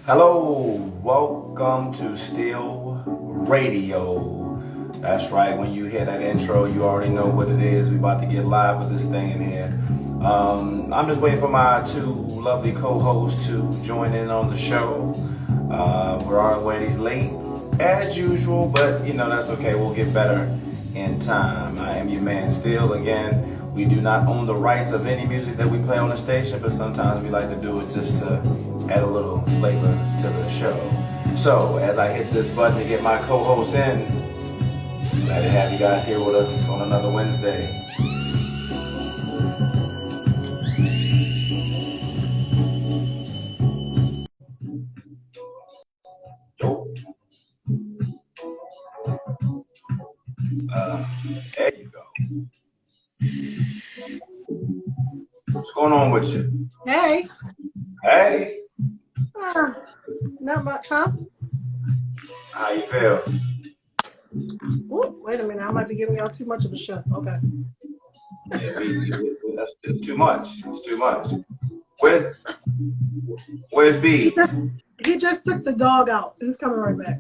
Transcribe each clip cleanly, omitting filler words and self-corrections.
Hello, welcome to Still Radio. That's right, when you hear that intro, you already know what it is. We about to get live with this thing in here. I'm just waiting for my two lovely co-hosts to join in on the show. We're already late, as usual, but that's okay. We'll get better in time. I am your man Still. Again, we do not own the rights of any music that we play on the station, but sometimes we like to do it just to add a little flavor to the show. So, as I hit this button to get my co-host in, glad to have you guys here with us on another Wednesday. There you go. What's going on with you? Hey. Hey. Not much, huh? How you feel? Ooh, wait a minute. I might be giving y'all too much of a show. Okay. Yeah, it's too much. It's too much. Where's B? He just took the dog out. He's coming right back.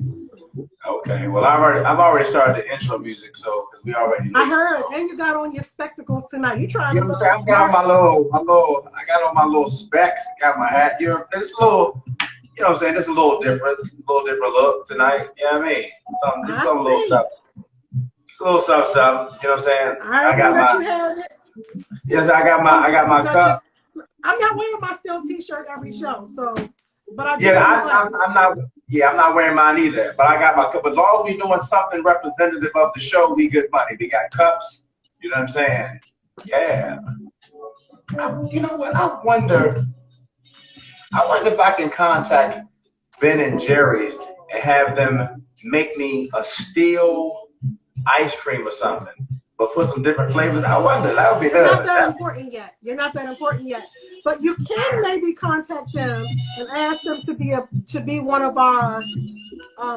Okay. Well, I've already started the intro music, so because we already. I heard, and you got on your spectacles tonight. You trying to look I got I got on my little specs. Got my hat. It's a little. You know what I'm saying? It's a little different. It's a little different look tonight. You know what I mean? Some little stuff. Just a little stuff. You know what I'm saying? I got my. Yes, I got my cup. I'm not wearing my Still T-shirt every show, so. But I I'm not wearing mine either. But I got my cup. As long as we're doing something representative of the show, we good money. We got cups. You know what I'm saying? Yeah. You know what? I wonder if I can contact Ben and Jerry's and have them make me a steel ice cream or something, but put some different flavors. I wonder. That would be You're not that important yet. You're not that important yet. But you can maybe contact them and ask them to be one of our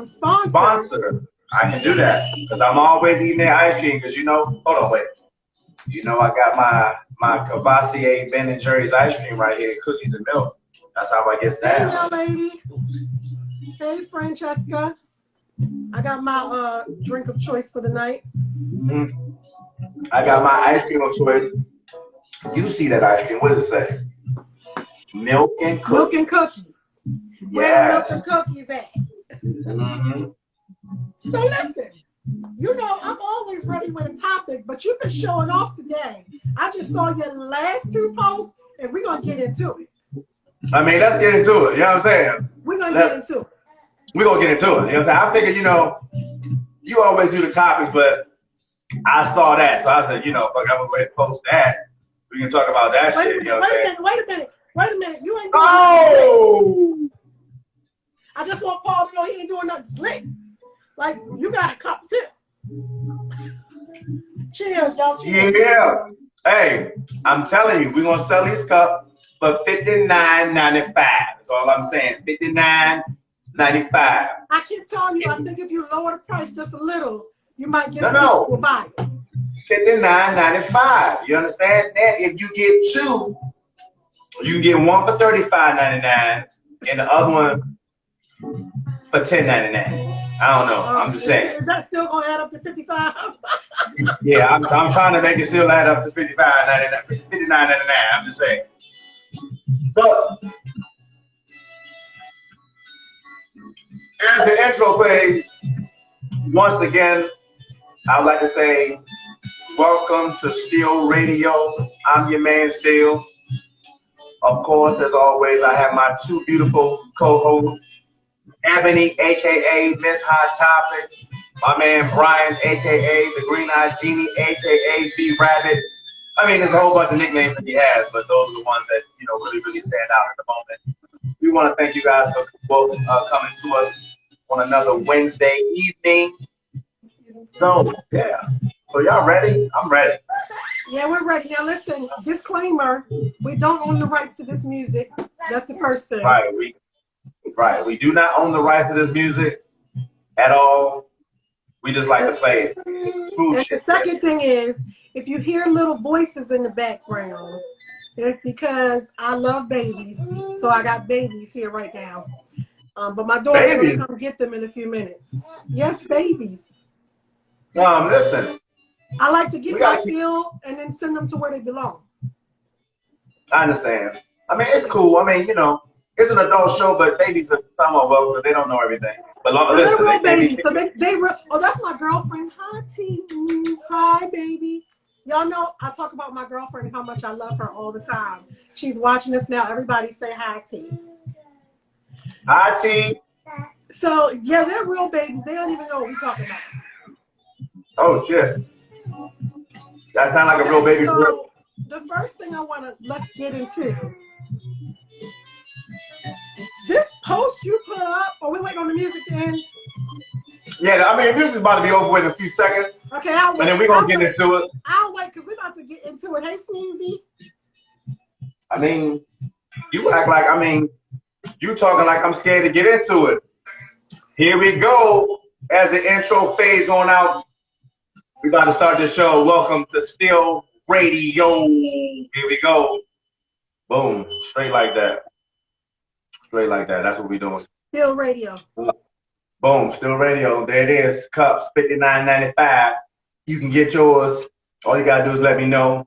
sponsors. Sponsor. I can do that because I'm always eating their ice cream. Because hold on, wait. I got my Cavassier Ben and Jerry's ice cream right here, cookies and milk. That's how I get down. Hey, young lady. Hey, Francesca. I got my drink of choice for the night. Mm-hmm. I got my ice cream of choice. You see that ice cream? What does it say? Milk and cookies. Milk and cookies. Where the milk and cookies at? Mm-hmm. So listen, I'm always ready with a topic, but you've been showing off today. I just saw your last two posts, and we're going to get into it. I mean, let's get into it. You know what I'm saying? We're going to get into it. We're going to get into it. You know what I'm saying? I figured, you always do the topics, but I saw that. So I said, fuck, I'm going to go ahead and post that. We can talk about that shit. Wait a minute. You ain't doing nothing slick. I just want Paul to know he ain't doing nothing slick. Like, you got a cup too. Cheers, y'all. Cheers. Yeah. Hey, I'm telling you, we're going to sell these cups for $59.95. That's all I'm saying. $59.95. I keep telling you, I think if you lower the price just a little, you might get some people to buy it. $59.95. You understand that? If you get two, you can get one for $35.99 and the other one for $10.99. I don't know. I'm just saying. Is that still gonna add up to $55? Yeah, I'm trying to make it still add up to $59.99. $59.99. I'm just saying. So here's the intro page. Once again, I'd like to say welcome to Still Radio. I'm your man Still. Of course, as always, I have my two beautiful co-hosts, Ebony, aka Miss Hot Topic, my man Brian, aka the Green Eyed Genie, aka B Rabbit. I mean, there's a whole bunch of nicknames that he has, but those are the ones that really stand out at the moment. We want to thank you guys for both coming to us on another Wednesday evening. So yeah, so y'all ready? I'm ready. Yeah, we're ready. Now listen, disclaimer: we don't own the rights to this music. That's the first thing. Right. We do not own the rights to this music at all. We just like to play And the second thing is, if you hear little voices in the background, it's because I love babies. So I got babies here right now. But my daughter's going to come get them in a few minutes. Yes, babies. Listen. I like to get my fill and then send them to where they belong. I understand. I mean, it's cool. I mean, you know, it's an adult show, but babies are somewhat well, but they don't know everything. But listen, they're real babies. So they real. Oh, that's my girlfriend. Hi, T. Hi, baby. Y'all know I talk about my girlfriend and how much I love her all the time. She's watching us now. Everybody say hi, T. Hi, T. So, yeah, they're real babies. They don't even know what we're talking about. Oh, shit. That sounds like a real baby. So, the first thing let's get into. This post you put up, are we waiting on the music to end? Yeah, I mean, the music's about to be over in a few seconds. Okay, I'll wait. And then we're going to get into it. I'll wait because we're about to get into it. Hey, Sneezy. I mean, you act like, you talking like I'm scared to get into it. Here we go. As the intro fades on out, we're about to start the show. Welcome to Still Radio. Here we go. Boom. Straight like that. Straight like that. That's what we're doing. Still Radio. Boom. Still Radio. There it is. Cups, $59.95. You can get yours. All you got to do is let me know.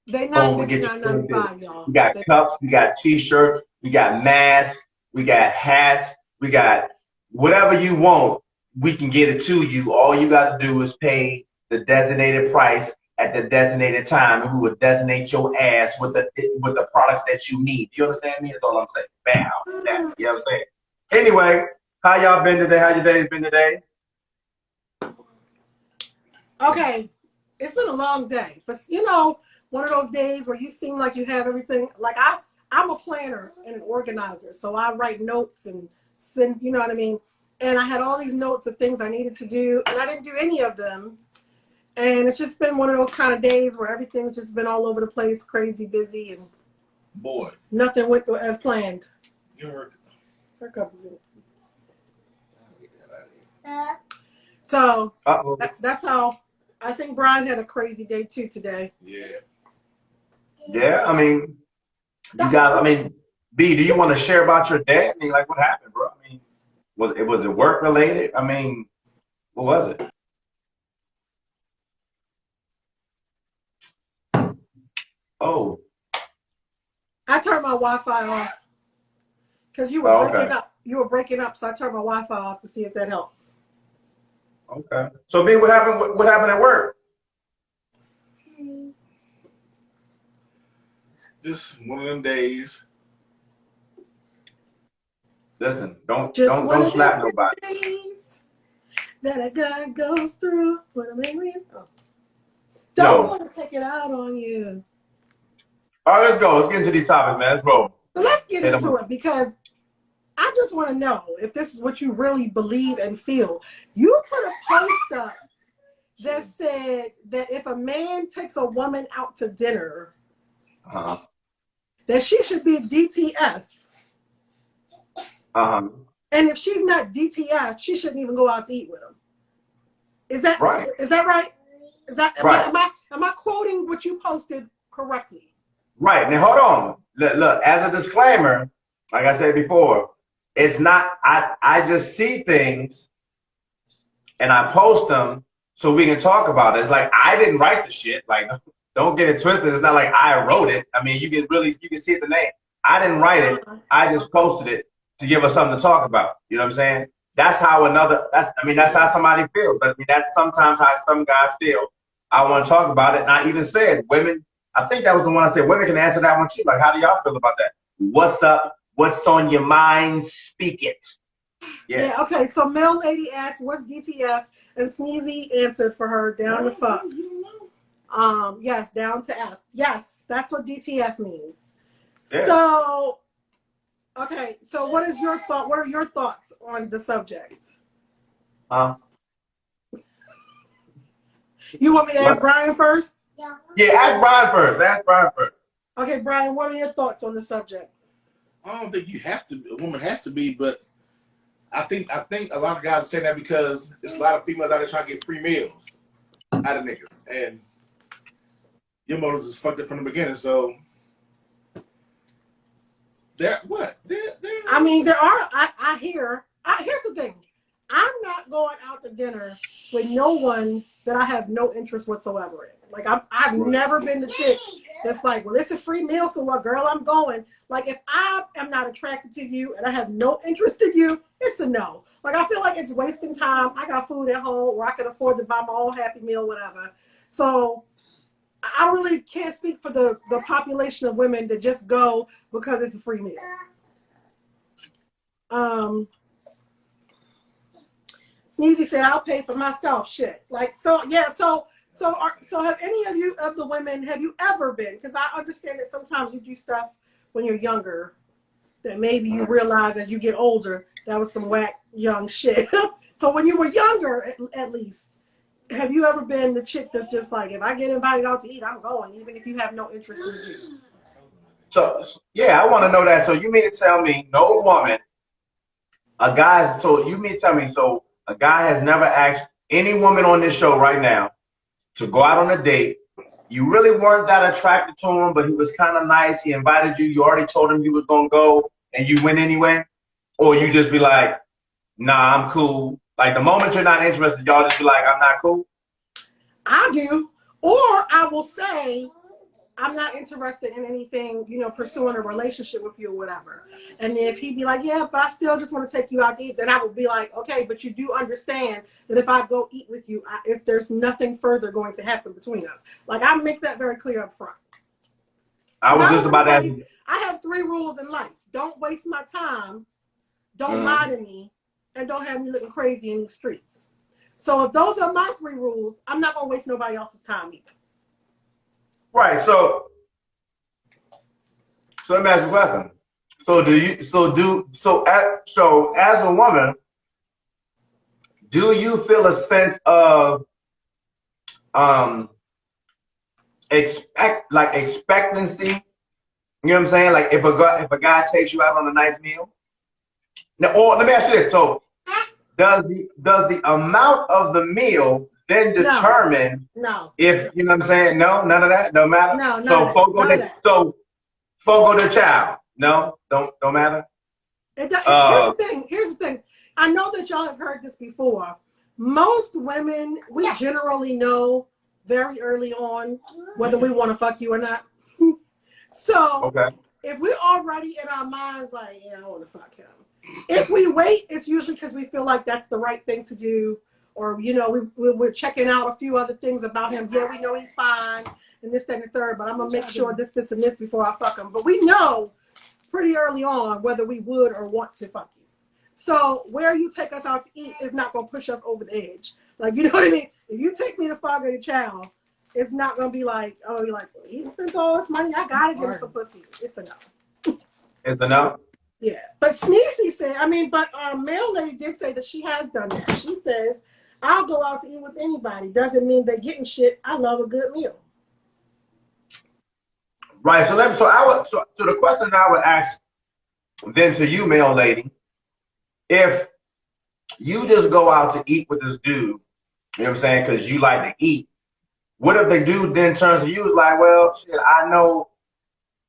They not $59.95, y'all. We got cups. We got T-shirts. We got masks. We got hats. We got whatever you want. We can get it to you. All you got to do is pay the designated price at the designated time, and we will designate your ass with the products that you need. You understand me? That's all I'm saying. Bam. That. You know what I'm saying? Anyway, how y'all been today? How your day's been today? Okay. It's been a long day. But, you know, one of those days where you seem like you have everything. Like, I'm a planner and an organizer. So I write notes and send, you know what I mean? And I had all these notes of things I needed to do, and I didn't do any of them. And it's just been one of those kind of days where everything's just been all over the place, crazy, busy, and nothing went as planned. Her cup is in it. So that's how I think Brian had a crazy day too today. Yeah. Yeah, I mean, B, do you want to share about your day? I mean, like, what happened, bro? I mean, was it work related? I mean, what was it? Oh. I turned my Wi-Fi off because you were breaking up. You were breaking up, so I turned my Wi-Fi off to see if that helps. Okay. So, B, what happened? What happened at work? Just one of them days. Listen, don't slap nobody. Days that a guy goes through when I'm angry. Don't want to take it out on you. All right, let's go. Let's get into these topics, man. Let's roll. So let's get into it because I just want to know if this is what you really believe and feel. You put a post up that said that if a man takes a woman out to dinner, that she should be DTF. And if she's not DTF, she shouldn't even go out to eat with him. Is that right? Is that right? Is that right? Am I quoting what you posted correctly? Right. Now hold on. Look, as a disclaimer, like I said before, it's not I just see things and I post them so we can talk about it. It's like I didn't write the shit. Like, don't get it twisted. It's not like I wrote it. I mean, you can see it the name. I didn't write it. I just posted it to give us something to talk about. You know what I'm saying? That's how that's how somebody feels. But I mean, that's sometimes how some guys feel. I want to talk about it. And I even said, women, I think that was the one I said, women can answer that one too. Like, how do y'all feel about that? What's up? What's on your mind? Speak it. Yeah, okay. So Mel Lady asked, what's DTF? And Sneezy answered for her, down to fuck. Yes, down to F. Yes, that's what DTF means. Yeah. So, okay. So what is your thought? What are your thoughts on the subject? You want me to ask Brian first? Yeah, ask Brian first. Okay, Brian, what are your thoughts on the subject? I don't think you have to. A woman has to be, but I think a lot of guys say that because there's a lot of females out there trying to get free meals out of niggas, and your motives is fucked up from the beginning. So I mean, there are. I hear. Here's the thing. I'm not going out to dinner with no one that I have no interest whatsoever in. Like I've never been the chick that's like, well, it's a free meal, so what, girl, I'm going. Like if I am not attracted to you and I have no interest in you, it's a no. Like I feel like it's wasting time. I got food at home, or I can afford to buy my own Happy Meal, whatever. So I really can't speak for the population of women that just go because it's a free meal. Sneezy said, "I'll pay for myself." Shit, like so. Yeah, so have any of you of the women, have you ever been? Because I understand that sometimes you do stuff when you're younger that maybe you realize as you get older that was some whack young shit. So when you were younger, at least, have you ever been the chick that's just like, if I get invited out to eat, I'm going, even if you have no interest in you? So yeah, I want to know that. So you mean to tell me no woman, a guy? So you mean to tell me so a guy has never asked any woman on this show right now to go out on a date? You really weren't that attracted to him, but he was kind of nice. He invited you. You already told him you was gonna go, and you went anyway. Or you just be like, nah, I'm cool. Like the moment you're not interested, y'all just be like, I'm not cool. I do. Or I will say, I'm not interested in anything, pursuing a relationship with you or whatever. And if he'd be like, yeah, but I still just want to take you out to eat, then I would be like, okay, but you do understand that if I go eat with you, if there's nothing further going to happen between us. Like, I make that very clear up front. I was just about that. I have 3 rules in life. Don't waste my time. Don't lie to me. And don't have me looking crazy in these streets. So if those are my 3 rules, I'm not going to waste nobody else's time either. Right. So let me ask you a question. So as a woman, do you feel a sense of expectancy? You know what I'm saying? Like if a guy takes you out on a nice meal. Now, or let me ask you this. So does the amount of the meal then determine if, you know what I'm saying? No, none of that? Don't matter? No, so Fogo the child. No, don't matter. Here's the thing. I know that y'all have heard this before. Most women, we generally know very early on whether we want to fuck you or not. So if we're already in our minds like, yeah, I want to fuck him. If we wait, it's usually because we feel like that's the right thing to do. Or, we're checking out a few other things about him. Yeah, we know he's fine and this, that, and the third, but I'm going to make sure this, and this before I fuck him. But we know pretty early on whether we would or want to fuck you. So where you take us out to eat is not going to push us over the edge. Like, you know what I mean? If you take me to Fogo the Child, it's not going to be like, oh, you're like, well, he spent all this money. I got to give him some pussy. It's enough. It's enough? Yeah. But Sneezy said, Mail Lady did say that she has done that. She says, I'll go out to eat with anybody. Doesn't mean they're getting shit. I love a good meal. Right. So the question I would ask then to you, Mail Lady, if you just go out to eat with this dude, you know what I'm saying, because you like to eat, what if the dude then turns to you is like, well, shit, I know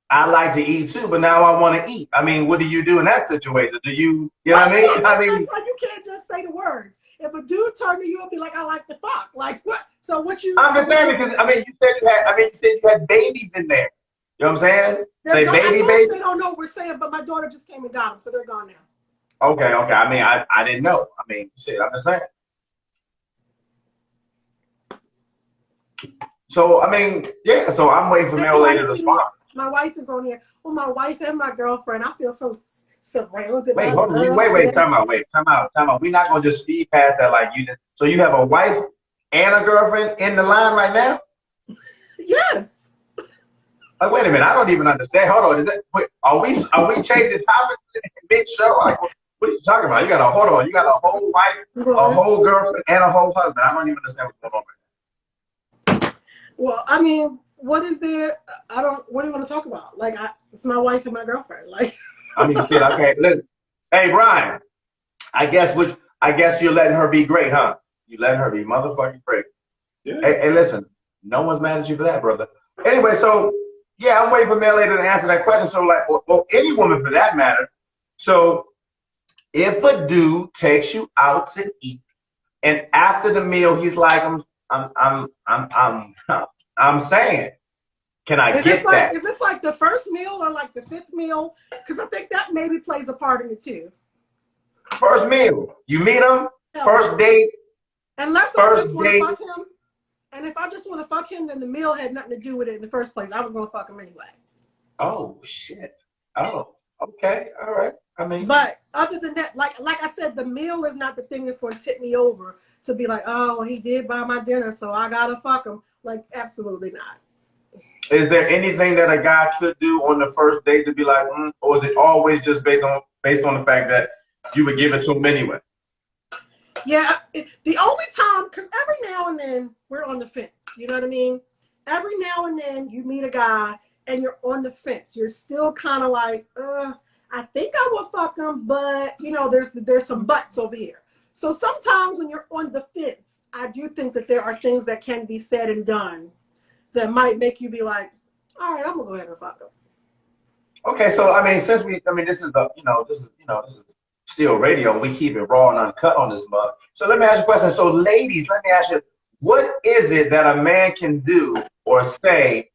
I like to eat too, but now I want to eat. I mean, what do you do in that situation? Do you know what I mean? Like you can't just say the words. If a dude turned to you and be like, I like to fuck, like what? So what you? I'm just saying because you said you had babies in there. You know what I'm saying? Say baby. They don't know what we're saying, but my daughter just came and got them, so they're gone now. Okay. I mean, I didn't know. I mean, shit, I'm just saying. So I mean, yeah. So I'm waiting for Mail Lady to respond. My wife is on here. Well, my wife and my girlfriend. I feel so surrounded. Wait, time out. We're not gonna just speed past that like you did. So you have a wife and a girlfriend in the line right now? Yes. Like, wait a minute, I don't even understand. Hold on, are we changing topics mid show? Like, what are you talking about? You got a whole wife, a whole girlfriend, and a whole husband. I don't even understand what's going on right now. Well, I mean, what is there? What do you want to talk about? Like, it's my wife and my girlfriend. Like, I mean, shit, okay. Listen, hey, Brian, I guess you're letting her be great, huh? You letting her be motherfucking great. Yeah. Hey, listen, no one's mad at you for that, brother. Anyway, so Yeah, I'm waiting for Mel to answer that question. So, like, or any woman for that matter. So, if a dude takes you out to eat, and after the meal, he's like, I'm saying, can I get that Is this like the first meal or like the fifth meal? Because I think that maybe plays a part in it too. first meal? You meet him, Hell first no. date, Unless I first just want to date. fuck him. And if I just want to fuck him, then the meal had nothing to do with it in the first place. I was going to fuck him anyway. Oh shit. Oh, okay, all right. I mean, but other than that, like I said, the meal is not the thing that's going to tip me over to be like, oh, he did buy my dinner, so I gotta fuck him. Like, absolutely not. is there anything that a guy could do on the first date to be like, or is it always just based on the fact that you would give it to him anyway? Yeah, the only time, because every now and then we're on the fence. You know what I mean? Every now and then you meet a guy and you're on the fence. You're still kind of like, I think I will fuck him, but you know, there's some buts over here. So sometimes when you're on the fence, I do think that there are things that can be said and done that might make you be like, all right, I'm gonna go ahead and fuck him. Okay, so I mean, this is still radio. We keep it raw and uncut on this month. So let me ask you a question. So, ladies, let me ask you, what is it that a man can do or say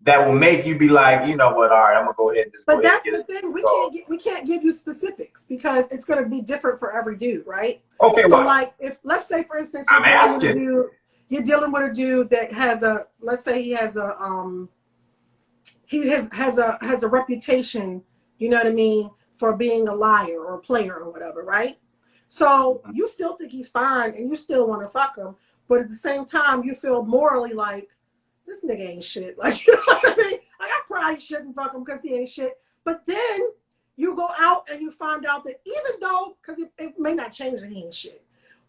that will make you be like, you know what? All right, I'm gonna go ahead and just. But that's the thing. We can't give you specifics because it's gonna be different for every dude, right? Okay, so well, like if let's say for instance you're dealing with a dude that has a, let's say he has a has a reputation, you know what I mean, for being a liar or a player or whatever, right? So you still think he's fine and you still want to fuck him, but at the same time you feel morally like this nigga ain't shit. Like, you know what I mean? Like, I probably shouldn't fuck him because he ain't shit. But then you go out and you find out that even though, because it may not change that he ain't shit,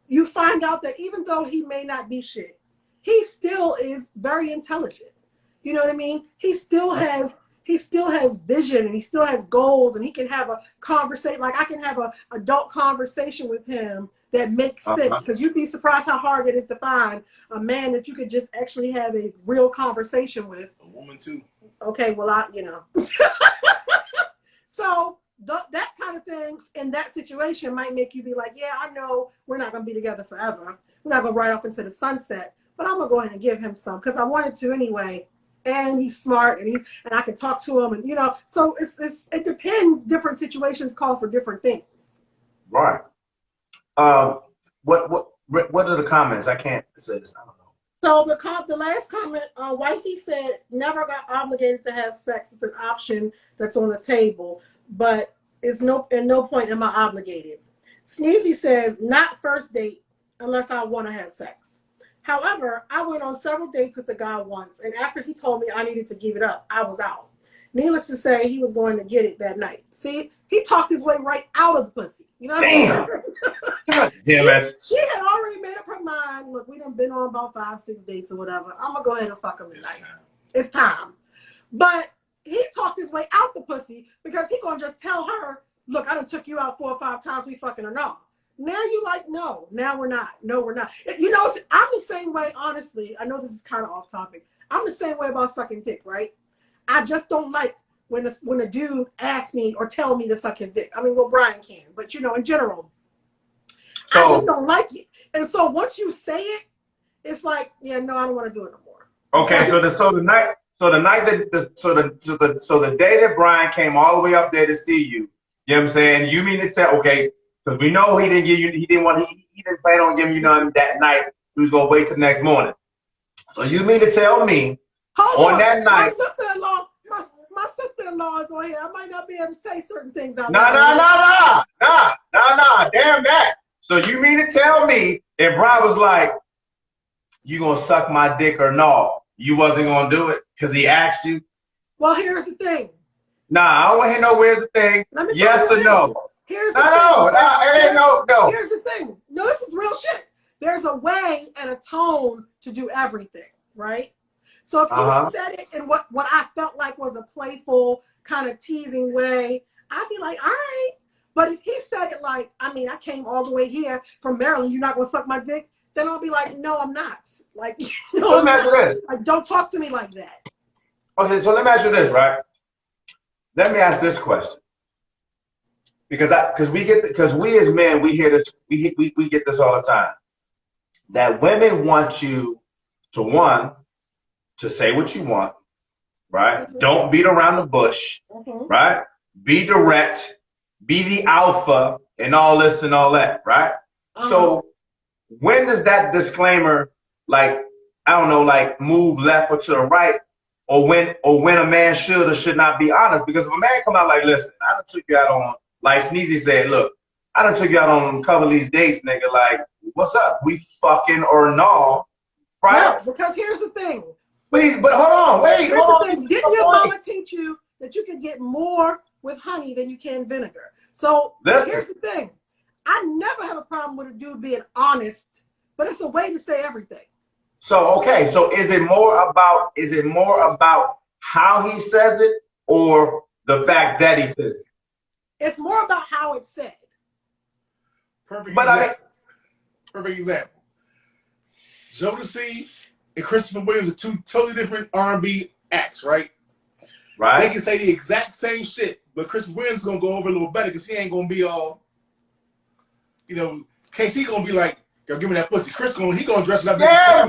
you find out that even though he may not be shit, he still is very intelligent. You know what I mean? He still has vision and he still has goals and he can have a conversation. Like I can have a adult conversation with him that makes sense, because you'd be surprised how hard it is to find a man that you could just actually have a real conversation with. A woman too. Okay, well, so that kind of thing in that situation might make you be like, yeah, I know we're not going to be together forever. We're not going to ride off into the sunset, but I'm going to go ahead and give him some because I wanted to anyway. And he's smart and I can talk to him, and so it depends. Different situations call for different things. Right. What are the comments? I can't say this. I don't know. So the last comment, wifey said, never got obligated to have sex. It's an option that's on the table, but it's at no point am I obligated. Sneezy says, not first date unless I want to have sex. However, I went on several dates with the guy once, and after he told me I needed to give it up, I was out. Needless to say, he was going to get it that night. See, he talked his way right out of the pussy. You know what I mean? God damn it. She had already made up her mind. Look, we done been on about 5-6 dates or whatever. I'm going to go ahead and fuck him tonight. It's time. But he talked his way out the pussy because he going to just tell her, look, I done took you out 4 or 5 times. We fucking or not. Now you like, no, now we're not. No, we're not. I'm the same way, honestly. I know this is kind of off topic. I'm the same way about sucking dick, right? I just don't like when a dude asks me or tell me to suck his dick. I mean, well, Brian can, but in general, I just don't like it. And so once you say it, it's like, yeah, no, I don't want to do it no more. Okay, so the day that Brian came all the way up there to see you, you know what I'm saying? You mean to tell, okay, because we know he didn't plan on giving you none that night. He was gonna wait till the next morning. So you mean to tell me that night? My sister-in-law is on here. I might not be able to say certain things out loud. Nah, damn that. So you mean to tell me that Brian was like, you gonna suck my dick or no? You wasn't gonna do it because he asked you? Well, here's the thing. Nah, I don't want to hear no where's the thing. Yes or no? Here's the thing. No. Here's the thing. No, this is real shit. There's a way and a tone to do everything, right? So if you said it in what I felt like was a playful, kind of teasing way, I'd be like, all right. But if he said it like, I mean, I came all the way here from Maryland, you're not gonna suck my dick, then I'll be like, no, I'm not. Like, I'm not. Like, don't talk to me like that. Okay, so let me ask you this, right? Let me ask this question. Because we as men, we hear this, we get this all the time. That women want you to, one, to say what you want, right? Mm-hmm. Don't beat around the bush, Mm-hmm. right? Be direct, be the alpha, and all this and all that, right? So when does that disclaimer, like, I don't know, like move left or to the right, or when a man should or should not be honest? Because if a man come out like, listen, I done took you out on, like Sneezy said, look, I done took you out on a couple of these dates, nigga, like, what's up? We fucking or no, right? No, because here's the thing. But hold on, wait, Here's hold the on. thing. Didn't your mama teach you that you can get more with honey than you can vinegar? So here's the thing. I never have a problem with a dude being honest, but it's a way to say everything. So okay, so is it more about how he says it or the fact that he says it? It's more about how it's said. Perfect example. Jodeci and Christopher Williams are two totally different R&B acts, right? Right. They can say the exact same shit, but Christopher Williams is gonna go over a little better because he ain't gonna be all, you know, KC gonna be like, yo, give me that pussy. Chris gonna dress it up. Yeah,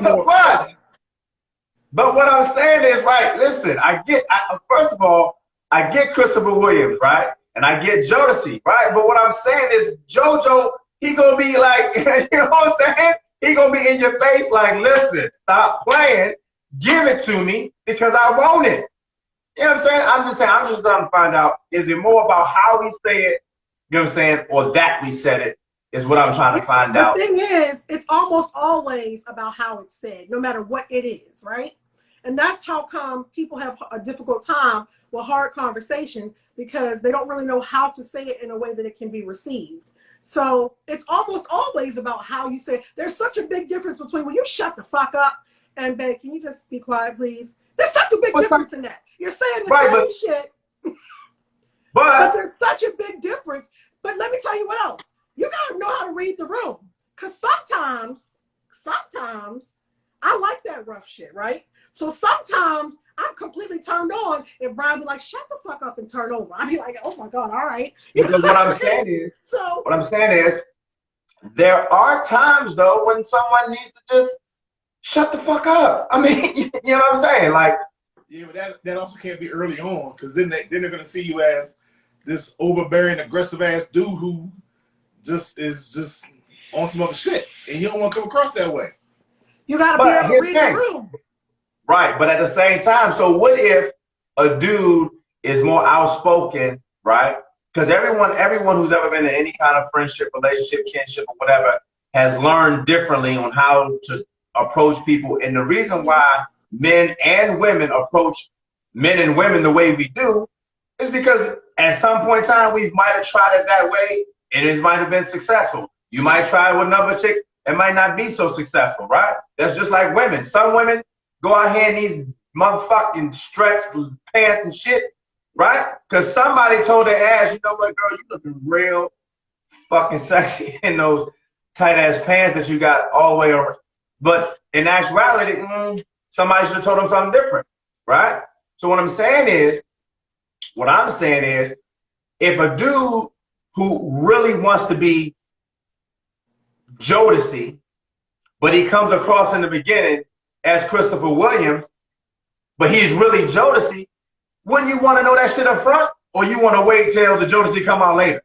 but what I'm saying is, right, listen, first of all, I get Christopher Williams, right? And I get Jodeci, right? But what I'm saying is JoJo, he gonna be like, you know what I'm saying? He gonna be in your face like, listen, stop playing, give it to me because I want it. You know what I'm saying? I'm just trying to find out, is it more about how we say it, you know what I'm saying, or that we said it, is what I'm trying to find out. The thing is, it's almost always about how it's said, no matter what it is, right? And that's how come people have a difficult time with hard conversations, because they don't really know how to say it in a way that it can be received. So it's almost always about how you say it. There's such a big difference between, will you shut the fuck up, and babe, can you just be quiet, please? There's such a big difference in that. You're saying the same shit, but there's such a big difference. But let me tell you what else. You gotta know how to read the room. Because sometimes I like that rough shit, right? So sometimes I'm completely turned on if Brian be like, shut the fuck up and turn over. I'd be like, oh my God, all right. Because what I'm saying is, there are times though when someone needs to just shut the fuck up. I mean, you know what I'm saying? Like, yeah, but that also can't be early on, because then they're gonna see you as this overbearing, aggressive ass dude who is just on some other shit, and you don't want to come across that way. You gotta be able to read the room. Right, but at the same time, so what if a dude is more outspoken, right? Because everyone who's ever been in any kind of friendship, relationship, kinship, or whatever has learned differently on how to approach people. And the reason why men and women approach men and women the way we do is because at some point in time, we might have tried it that way and it might have been successful. You might try it with another chick, it might not be so successful, right? That's just like women. Some women go out here in these motherfucking stretched pants and shit, right? Because somebody told their ass, you know what, girl, you looking real fucking sexy in those tight ass pants that you got all the way over. But in actuality, somebody should have told them something different, right? So what I'm saying is, if a dude who really wants to be Jodeci, but he comes across in the beginning as Christopher Williams, but he's really Jodeci, wouldn't you want to know that shit up front, or you want to wait till the Jodeci come out later?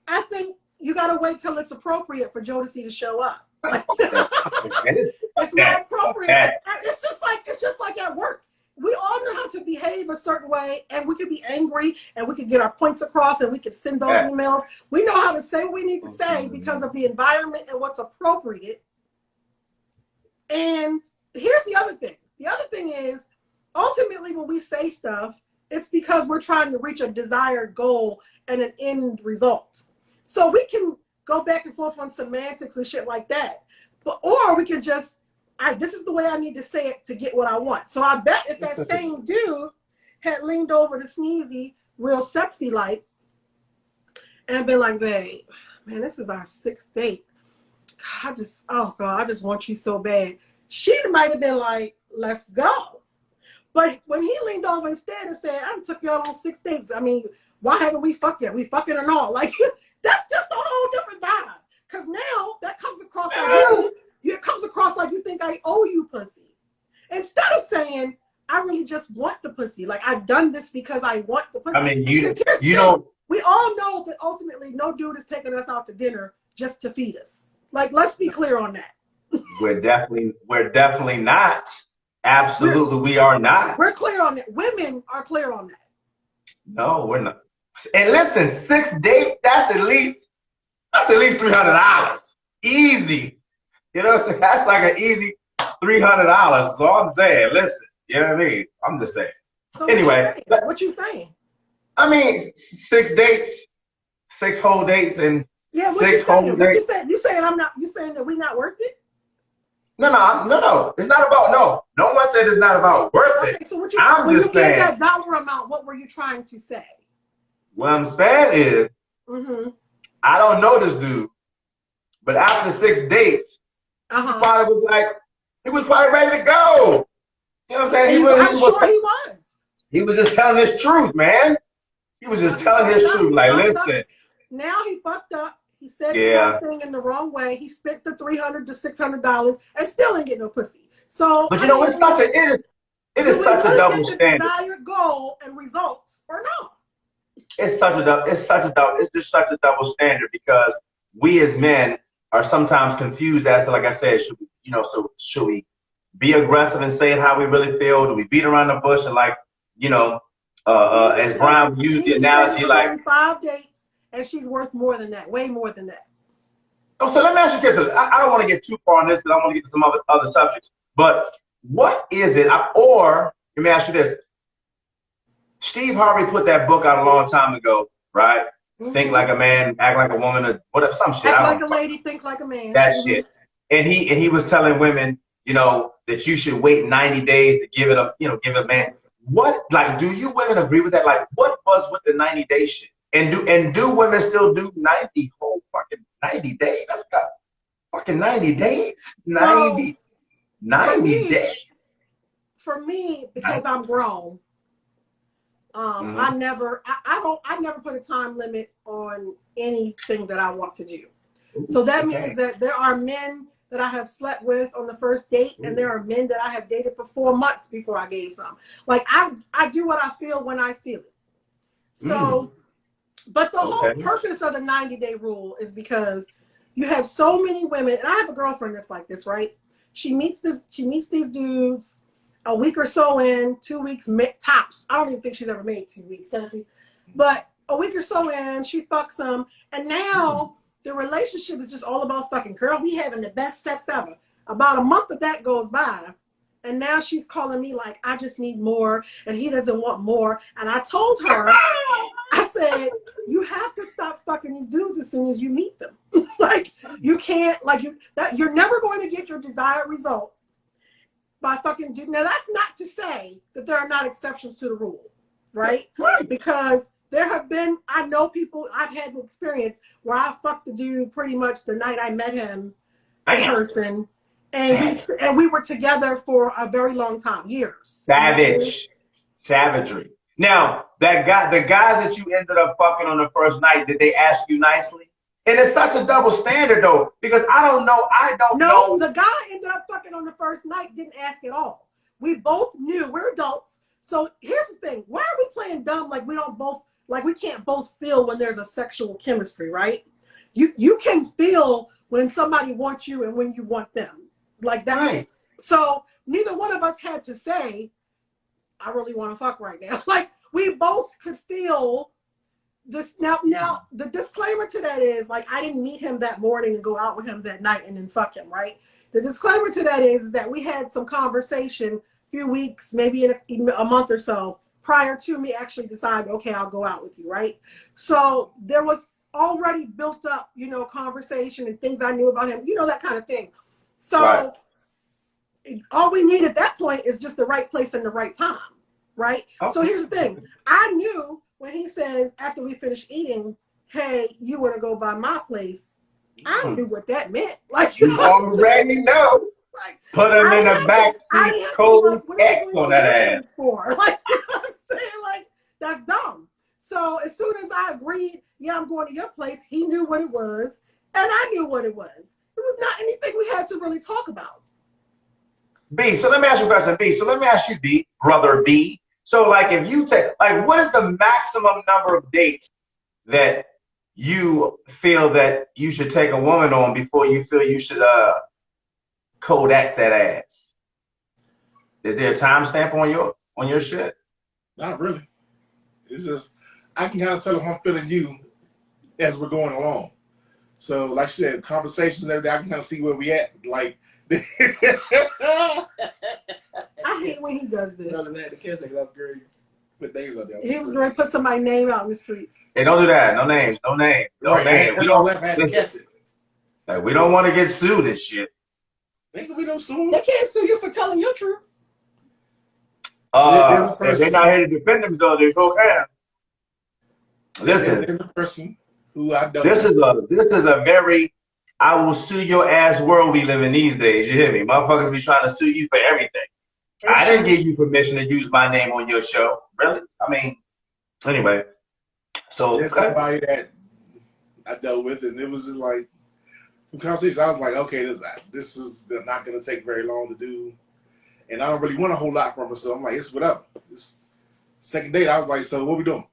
I think you gotta wait till it's appropriate for Jodeci to show up. It's not appropriate. It's just like at work. We all know how to behave a certain way, and we could be angry, and we could get our points across, and we could send those emails. We know how to say what we need to say because of the environment and what's appropriate. And here's the other thing. The other thing is, ultimately, when we say stuff, it's because we're trying to reach a desired goal and an end result. So we can go back and forth on semantics and shit like that. Or we can just, this is the way I need to say it to get what I want. So I bet if that same dude had leaned over to Sneezy real sexy like and been like, babe, man, this is our 6th date. I just want you so bad. She might have been like, let's go. But when he leaned over instead and said, I took y'all on 6 dates. I mean, why haven't we fucked yet? We fucking and all. Like, that's just a whole different vibe. Because now that comes across like it comes across like you think I owe you pussy. Instead of saying, I really just want the pussy. Like, I've done this because I want the pussy. I mean, you thing, don't. we all know that ultimately no dude is taking us out to dinner just to feed us. Like, let's be clear on that. We're definitely not. Absolutely, we are not. We're clear on that. Women are clear on that. No, we're not. And listen, 6 dates, that's at least $300. Easy. You know what I'm saying? That's like an easy $300. That's all I'm saying. Listen, you know what I mean? I'm just saying. So Anyway. What you saying? I mean, 6 dates, 6 whole dates, and yeah, what 6 whole dates. What you saying? You saying that we not worth it? No. It's not about no one said it's not about worth it. Okay, so when you gave that dollar amount, what were you trying to say? What I'm saying is, I don't know this dude, but after 6 dates, he probably was probably ready to go. You know what I'm saying? I'm sure he was. He was just telling his truth, man. He was just telling his truth. Like, listen. Now he fucked up. He said the wrong thing in the wrong way. He spent the $300 to $600 and still ain't get no pussy. So, but you know, it is such a double standard. Desired goal and results or no? It's just such a double standard because we as men are sometimes confused as to, like I said, should we be aggressive and say how we really feel? Do we beat around the bush and as Brian used the analogy, like 5 dates and she's worth more than that, way more than that. Oh, so let me ask you this. I don't want to get too far on this because I want to get to some other subjects. But what is it? Or let me ask you this. Steve Harvey put that book out a long time ago, right? Think like a man, act like a woman, or whatever, some shit. Act like a lady, think like a man. That shit. And he was telling women, that you should wait 90 days to give it a man. What, like, do you women agree with that? Like, what was with the 90-day shit? And do women still do 90 days? That's got fucking 90 days. 90 days. For me, because I'm grown, I never put a time limit on anything that I want to do. So that means that there are men that I have slept with on the first date, and there are men that I have dated for 4 months before I gave some. Like, I do what I feel when I feel it. So, but the whole purpose of the 90-day rule is because you have so many women, and I have a girlfriend that's like this, right? She meets these dudes a week or so in, 2 weeks tops. I don't even think she's ever made 2 weeks, but a week or so in, she fucks them, and now the relationship is just all about fucking. Girl, we having the best sex ever. About a month of that goes by, and now she's calling me like, I just need more, and he doesn't want more. And I told her, I said, you have to stop fucking these dudes as soon as you meet them. Like, you can't, you're never going to get your desired result by fucking dude. Now, that's not to say that there are not exceptions to the rule, right? Because there have been, I know people, I've had the experience where I fucked the dude pretty much the night I met him in person, and we were together for a very long time, years. Savagery. Now, the guys that you ended up fucking on the first night, did they ask you nicely? And it's such a double standard, though, because I don't know. No, the guy I ended up fucking on the first night didn't ask at all. We both knew, we're adults. So here's the thing. Why are we playing dumb like we can't both feel when there's a sexual chemistry, right? You can feel when somebody wants you and when you want them. Like that. Right. So neither one of us had to say, I really want to fuck right now. Like, we both could feel this. Now the disclaimer to that is, like, I didn't meet him that morning and go out with him that night and then fuck him, right? The disclaimer to that is that we had some conversation a few weeks, maybe in a month or so, prior to me actually deciding, okay, I'll go out with you, right? So there was already built up, conversation and things I knew about him, that kind of thing. So all we need at that point is just the right place and the right time, right? Okay. So here's the thing. I knew when he says, after we finish eating, hey, you want to go by my place, I knew what that meant. Like, you already know. Like, Put him in the back I seat, didn't have to be cold like, what are X we going on to that the ass. difference for? Like, you know what I'm saying? Like, that's dumb. So as soon as I agreed, yeah, I'm going to your place, he knew what it was, and I knew what it was. It was not anything we had to really talk about. B, so let me ask you a question, B. So let me ask you, B, brother B. So, like, if you take, like, what is the maximum number of dates that you feel that you should take a woman on before you feel you should Kodak's that ass? Is there a timestamp on your shit? Not really. It's just I can kind of tell if I'm feeling you as we're going along. So, like I said, conversations and everything, I can kind of see where we at. Like, I hate when he does this. other than that, the kids think that's great. Put names out there. He was going to put somebody's name out in the streets. Hey, don't do that. No names. No names. No Right, names. we don't have to catch it. Like, we don't want to get sued and shit. Think we don't sue. They can't sue you for telling your truth. If they're not here to defend themselves, they're okay. Listen, There's a person who I don't. this is a very I will sue your ass world we live in these days. You hear me? Motherfuckers be trying to sue you for everything. I didn't give you permission to use my name on your show. Really? I mean, anyway. So There's somebody that I dealt with, and it was just like, from conversations, I was like, okay, this is not going to take very long to do. And I don't really want a whole lot from her, so I'm like, it's whatever. This second date, I was like, so what we doing?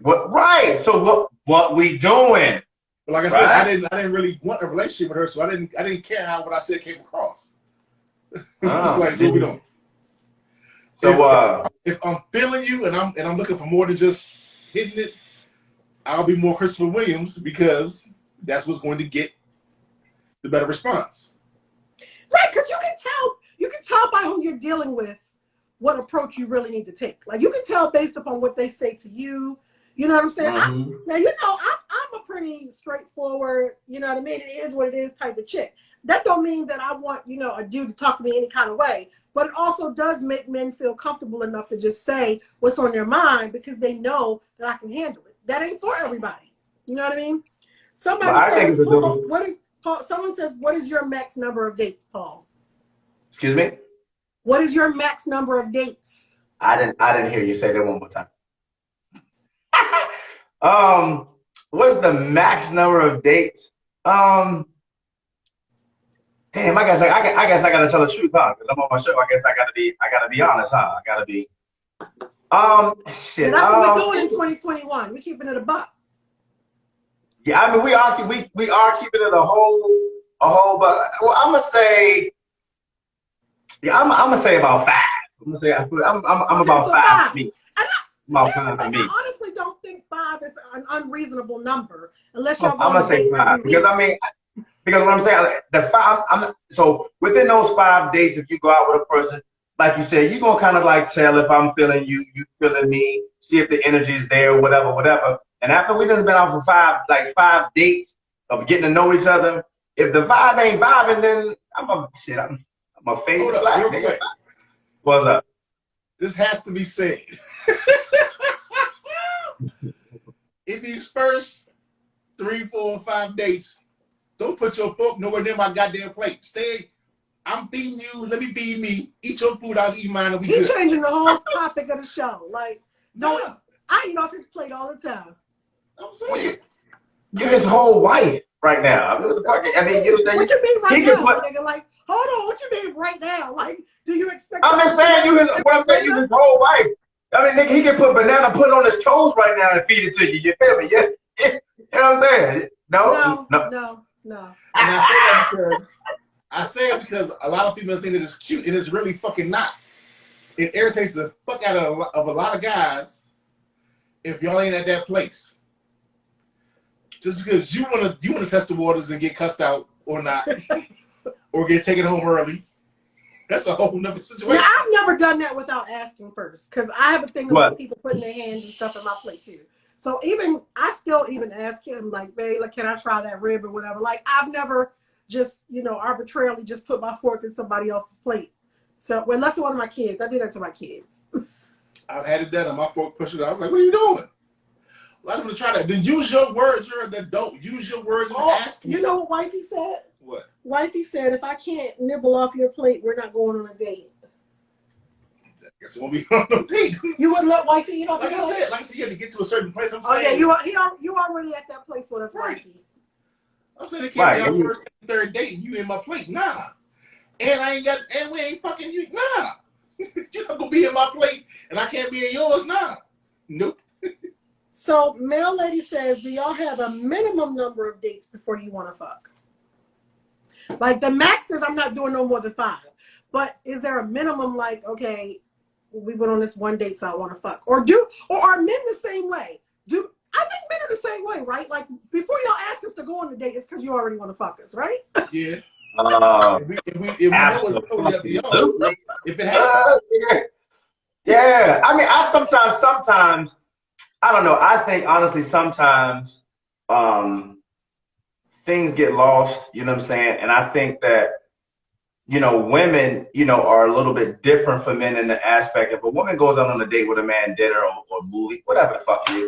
what? Right. So what we doing? But like I said, I didn't really want a relationship with her, so I didn't care how what I said came across. It's like, so what we doing? So if I'm feeling you and I'm looking for more than just hitting it, I'll be more Christopher Williams because that's what's going to get the better response. Right, because you can tell by who you're dealing with what approach you really need to take. Like, you can tell based upon what they say to you. You know what I'm saying? Mm-hmm. Now, you know, I'm a pretty straightforward, you know what I mean? It is what it is type of chick. That don't mean that I want, you know, a dude to talk to me any kind of way. But it also does make men feel comfortable enough to just say what's on their mind because they know that I can handle it. That ain't for everybody. You know what I mean? Somebody says, Paul, someone says, what is your max number of dates, Paul? Excuse me? What is your max number of dates? I didn't hear you say that one more time. What's the max number of dates? Damn, I guess I gotta tell the truth, huh? Because I'm on my show. I guess I gotta be honest, huh? I gotta be. Shit. Yeah, that's what we're doing in 2021. We're keeping it a buck. Yeah, I mean we are keeping it a whole. But well, I'm gonna say. Yeah, I'm gonna say about 5. I'm gonna say I'm Okay, about so 5 for me. I honestly don't think 5 is an unreasonable number unless y'all I'm gonna say 5 because I mean. Because what I'm saying, the 5, so within those 5 days, if you go out with a person, like you said, you're gonna kind of like tell if I'm feeling you, you feeling me, see if the energy is there, whatever. And after we done been out for 5 dates of getting to know each other, if the vibe ain't vibing, then I'm a fade to black. Nigga. What's up? This has to be said. In these first 3, 4, 5 dates, don't put your fork nowhere near my goddamn plate. Stay. I'm feeding you. Let me feed me. Eat your food. I'll eat mine. He's changing the whole topic of the show. Like, no, I eat off his plate all the time. I'm saying. You're his whole wife right now. What you mean right now, nigga? Like, hold on. What you mean right now? Like, do you expect? I'm just saying you his whole wife. I mean, nigga, he can put banana put on his toes right now and feed it to you. You feel me? Yeah. You know what I'm saying? No. And I say it because a lot of females think it is cute, and it's really fucking not. It irritates the fuck out of a lot of guys if y'all ain't at that place. Just because you wanna test the waters and get cussed out or not, or get taken home early. That's a whole nother situation. Yeah, I've never done that without asking first, because I have a thing about people putting their hands and stuff in my plate too. So I still ask him, like, babe, like, can I try that rib or whatever? Like, I've never just, arbitrarily just put my fork in somebody else's plate. So, well, unless it's one of my kids. I did that to my kids. I've had it done and my fork pushed it out. I was like, what are you doing? A lot of people try to use your words. You're an adult. Use your words and ask me. You know what wifey said? What? Wifey said, if I can't nibble off your plate, we're not going on a date. I guess it won't be on no date. You wouldn't let wifey eat off like your I plate? said, you have to get to a certain place. I'm Oh saying. yeah, you already at that place with us, Right. wifey. I'm saying it can't be our first, second, third date and you in my plate. Nah. And we ain't fucking you. Nah. You're not gonna be in my plate and I can't be in yours. Nah. Nope. So, Male Lady says, do y'all have a minimum number of dates before you want to fuck? Like, the max is I'm not doing no more than 5. But is there a minimum, like, okay, we went on this one date, so I want to fuck? Or are men the same way? I think men are the same way, right? Like, before y'all ask us to go on the date, it's because you already want to fuck us, right? Yeah. If we know it's totally up to y'all. If it happens. Yeah. I mean, sometimes, I don't know. I think, honestly, sometimes things get lost, you know what I'm saying? And I think that, women, are a little bit different from men in the aspect. If a woman goes out on a date with a man, dinner or movie, whatever the fuck you go,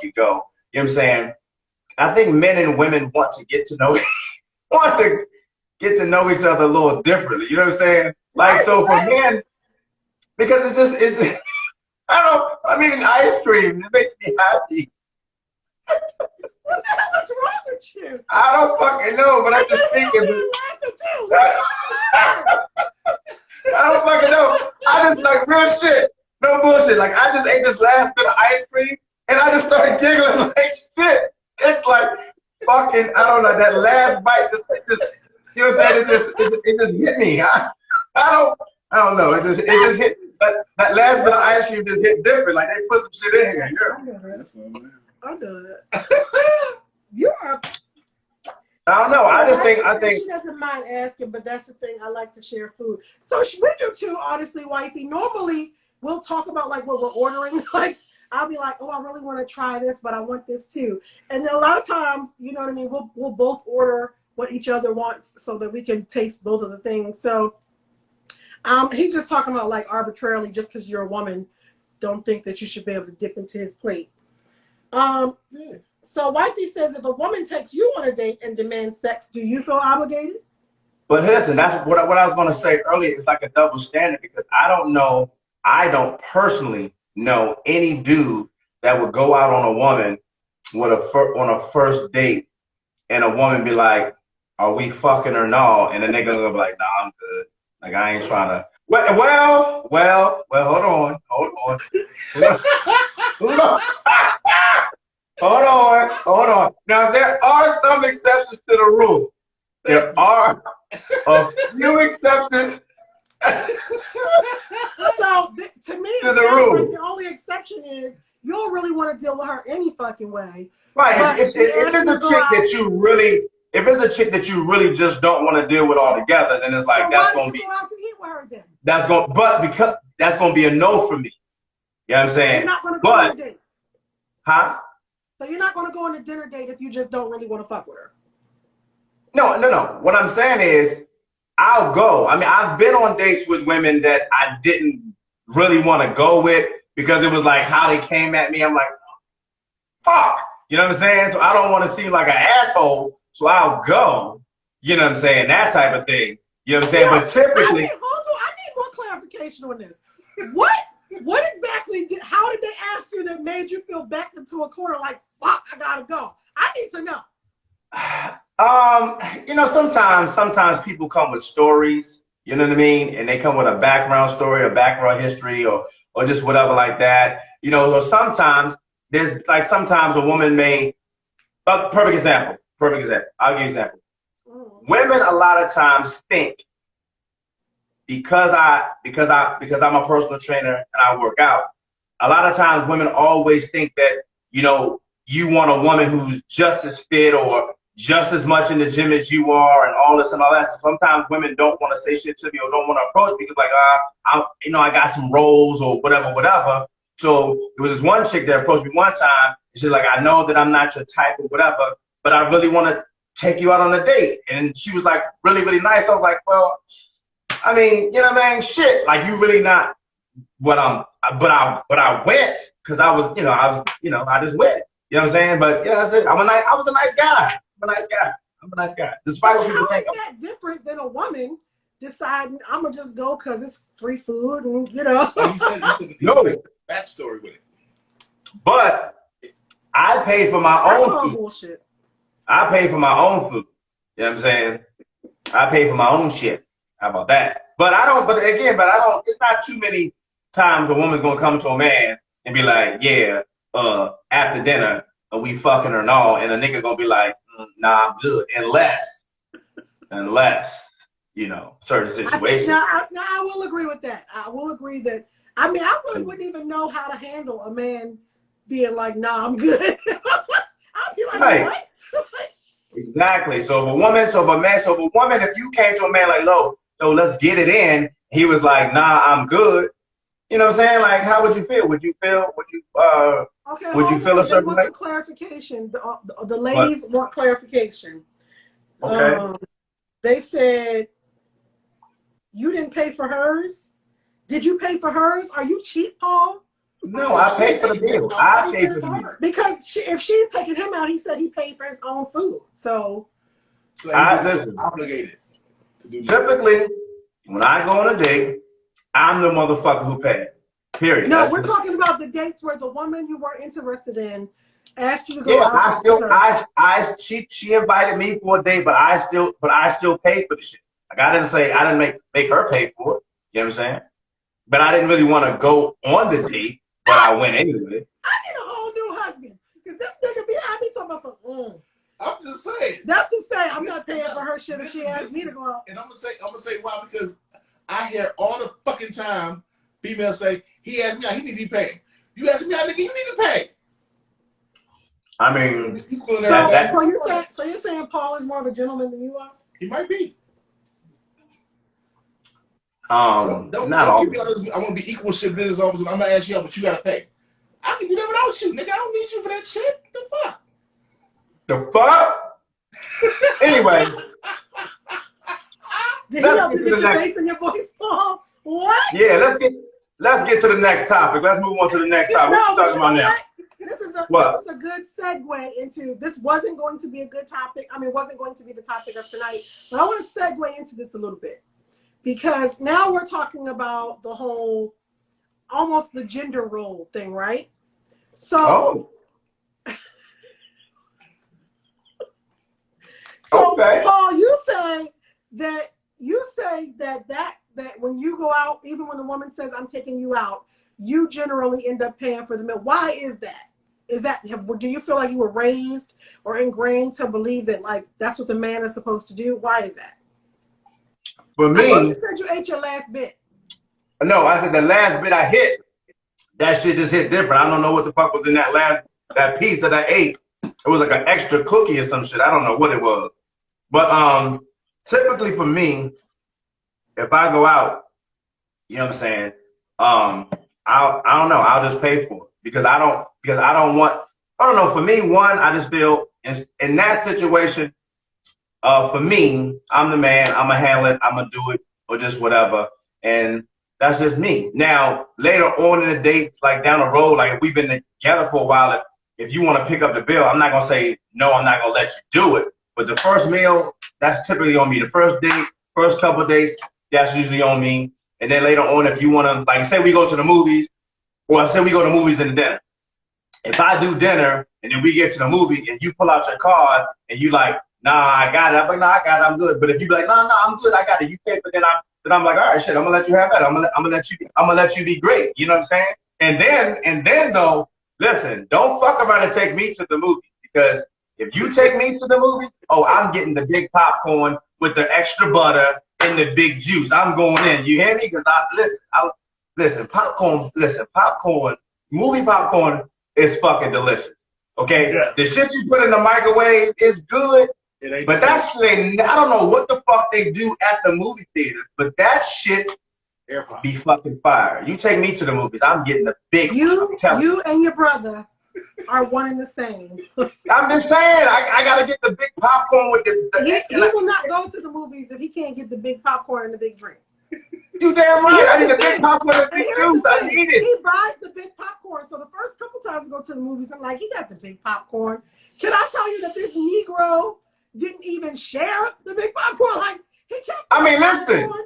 you know what I'm saying? I think men and women want to get to know each other a little differently. You know what I'm saying? Like, so for men, because it's ice cream, it makes me happy. What the hell is wrong with you? I don't fucking know, but I'm just thinking. I don't fucking know. I just like real shit. No bullshit. Like, I just ate this last bit of ice cream and I just started giggling like shit. It's like fucking, I don't know, that last bite just you know what I'm saying? It just hit me. I don't know. It just hit. But that last bit of ice cream just hit different. Like, they put some shit in here. Yeah. I know that. You are. I don't know. I think she doesn't mind asking, but that's the thing. I like to share food. So we do too, honestly, wifey. Normally, we'll talk about like what we're ordering. Like, I'll be like, oh, I really want to try this, but I want this too. And then a lot of times, you know what I mean? We'll both order what each other wants so that we can taste both of the things. So he's just talking about like arbitrarily, just because you're a woman, don't think that you should be able to dip into his plate. So wifey says, if a woman takes you on a date and demands sex, do you feel obligated? But listen, that's what I was going to say earlier. It's like a double standard because I don't personally know any dude that would go out on a woman on a first date and a woman be like, are we fucking or no? And then they're going to be like, nah, I'm good. Like, I ain't trying to. Well, hold on. Hold on. Now, there are some exceptions to the rule. There are a few exceptions. So, to me, to the rule. Like the only exception is you don't really want to deal with her any fucking way. Right. If it's a chick that you really just don't want to deal with altogether, then it's like, so that's going to be. Go out to eat with her then? Because that's going to be a no for me. You know what I'm saying? You're not going to go on a date. Huh? So you're not going to go on a dinner date if you just don't really want to fuck with her? No. What I'm saying is, I'll go. I mean, I've been on dates with women that I didn't really want to go with because it was like how they came at me. I'm like, fuck. You know what I'm saying? So I don't want to seem like an asshole, so I'll go. You know what I'm saying? That type of thing. You know what I'm saying? But typically... I need more clarification on this. What exactly how did they ask you that made you feel backed into a corner like, fuck, I gotta go? I need to know. Sometimes people come with stories, you know what I mean? And they come with a background story, a background history, or just whatever like that. You know, or sometimes sometimes a woman may, perfect example. I'll give you an example. Women a lot of times think because I'm a personal trainer and I work out, a lot of times women always think that, you want a woman who's just as fit or just as much in the gym as you are and all this and all that. So sometimes women don't want to say shit to me or don't want to approach me because like, I got some roles or whatever. So there was this one chick that approached me one time. And she's like, I know that I'm not your type or whatever, but I really want to take you out on a date. And she was like really, really nice. I was like, well, I mean, you know what I mean? Shit, like you really not what but I went because I just went. You know what I'm saying? But yeah, that's it. I was a nice guy. I'm a nice guy. I'm a nice guy. Despite So what people how think. is that different than a woman deciding I'm gonna just go because it's free food and you know? Like you said No, like the backstory with it. but I paid for my I own call food. bullshit. I paid for my own food. You know what I'm saying? I pay for my own shit. How about that? But I don't, it's not too many times a woman's gonna come to a man and be like, yeah, after dinner, we fucking or no, and a nigga gonna be like, nah, I'm good. Unless, you know, certain I think situations. now I will agree with that. I will agree that I mean I really wouldn't even know how to handle a man being like, nah, I'm good. I'd be like, Right. what? Exactly. So if a woman, if you came to a man like, so let's get it in, he was like, nah, I'm good. You know what I'm saying? Like, how would you feel? Would you feel Okay, would you hold feel a on. They certain want way? some clarification. The But ladies want clarification. okay. They said you didn't pay for hers. Did you pay for hers? Are you cheap, Paul? No, I paid for the meal. I paid for the meal. Because if she's taking him out, he said he paid for his own food. So So he's obligated to do that. Typically, when I go on a date, I'm the motherfucker who paid. Period. no, we're talking about the dates where the woman you weren't interested in asked you to go Yeah, out with her. she invited me for a date, but I still paid for the shit. Like I didn't make her pay for it. You know what I'm saying? But I didn't really want to go on the date, but I went anyway. I need a whole new husband because this nigga be happy talking about some. I'm just saying. That's to say, I'm not paying for her shit if she asks me to go out. And I'm gonna say why, because I hear all the fucking time females say, he asked me out, he need to be paying. You ask me out, nigga, you need to pay. I mean, so you're saying Paul is more of a gentleman than you are? He might be. not give me all this. I want to be equal shit business officer. I'm gonna ask you out, but you gotta pay. I can do that without you, nigga. I don't need you for that shit. The fuck? Anyway. Did he help you get your face and your voice, Paul? What? Yeah, let's get to the next topic. Let's move on to the next topic. What are you talking about now? This is a good segue into this. Wasn't going to be a good topic. I mean, wasn't going to be the topic of tonight, but I want to segue into this a little bit because now we're talking about the whole almost the gender role thing, right? So, okay. Paul, you say that when you go out, even when the woman says I'm taking you out, you generally end up paying for the meal. Why is that? Do you feel like you were raised or ingrained to believe that like that's what the man is supposed to do? Why is that? For me, you said you ate your last bit. No, I said the last bit I hit, that shit just hit different. I don't know what the fuck was in that piece that I ate. It was like an extra cookie or some shit. I don't know what it was. But typically for me, if I go out, you know what I'm saying, I don't know, I'll just pay for it. Because I don't know, for me, one, I just feel in that situation, for me, I'm the man, I'm gonna handle it, I'm gonna do it, or just whatever. And that's just me. Now, later on in the dates, like down the road, like if we've been together for a while, if you want to pick up the bill, I'm not gonna say, no, I'm not gonna let you do it. But the first meal, that's typically on me. The first date, first couple of days, that's usually on me. And then later on, if you want to, like say we go to the movies, or say we go to movies and dinner. If I do dinner and then we get to the movie and you pull out your card and you like, nah, I got it. I'm like, no, I got it. I'm good. But if you be like, no, I'm good. I got it. You pay for it. Then I'm like, all right, shit. I'm gonna let you have that. I'm gonna let you be great. You know what I'm saying? And then though, listen, don't fuck around and take me to the movies because if you take me to the movies, I'm getting the big popcorn with the extra butter and the big juice. I'm going in. You hear me? Because popcorn, movie popcorn is fucking delicious. Okay? Yes. The shit you put in the microwave is good, but that shit, I don't know what the fuck they do at the movie theaters, but that shit be fucking fire. You take me to the movies, I'm getting the big. You and your brother are one and the same. I'm just saying, I gotta get the big popcorn with He will not go to the movies if he can't get the big popcorn and the big drink. You damn right. I need a big thing. popcorn and And big here's juice. the I thing. need it. He buys the big popcorn. So the first couple times I go to the movies, I'm like, he got the big popcorn. Can I tell you that this Negro didn't even share the big popcorn? Like, he kept I mean, popcorn. listen.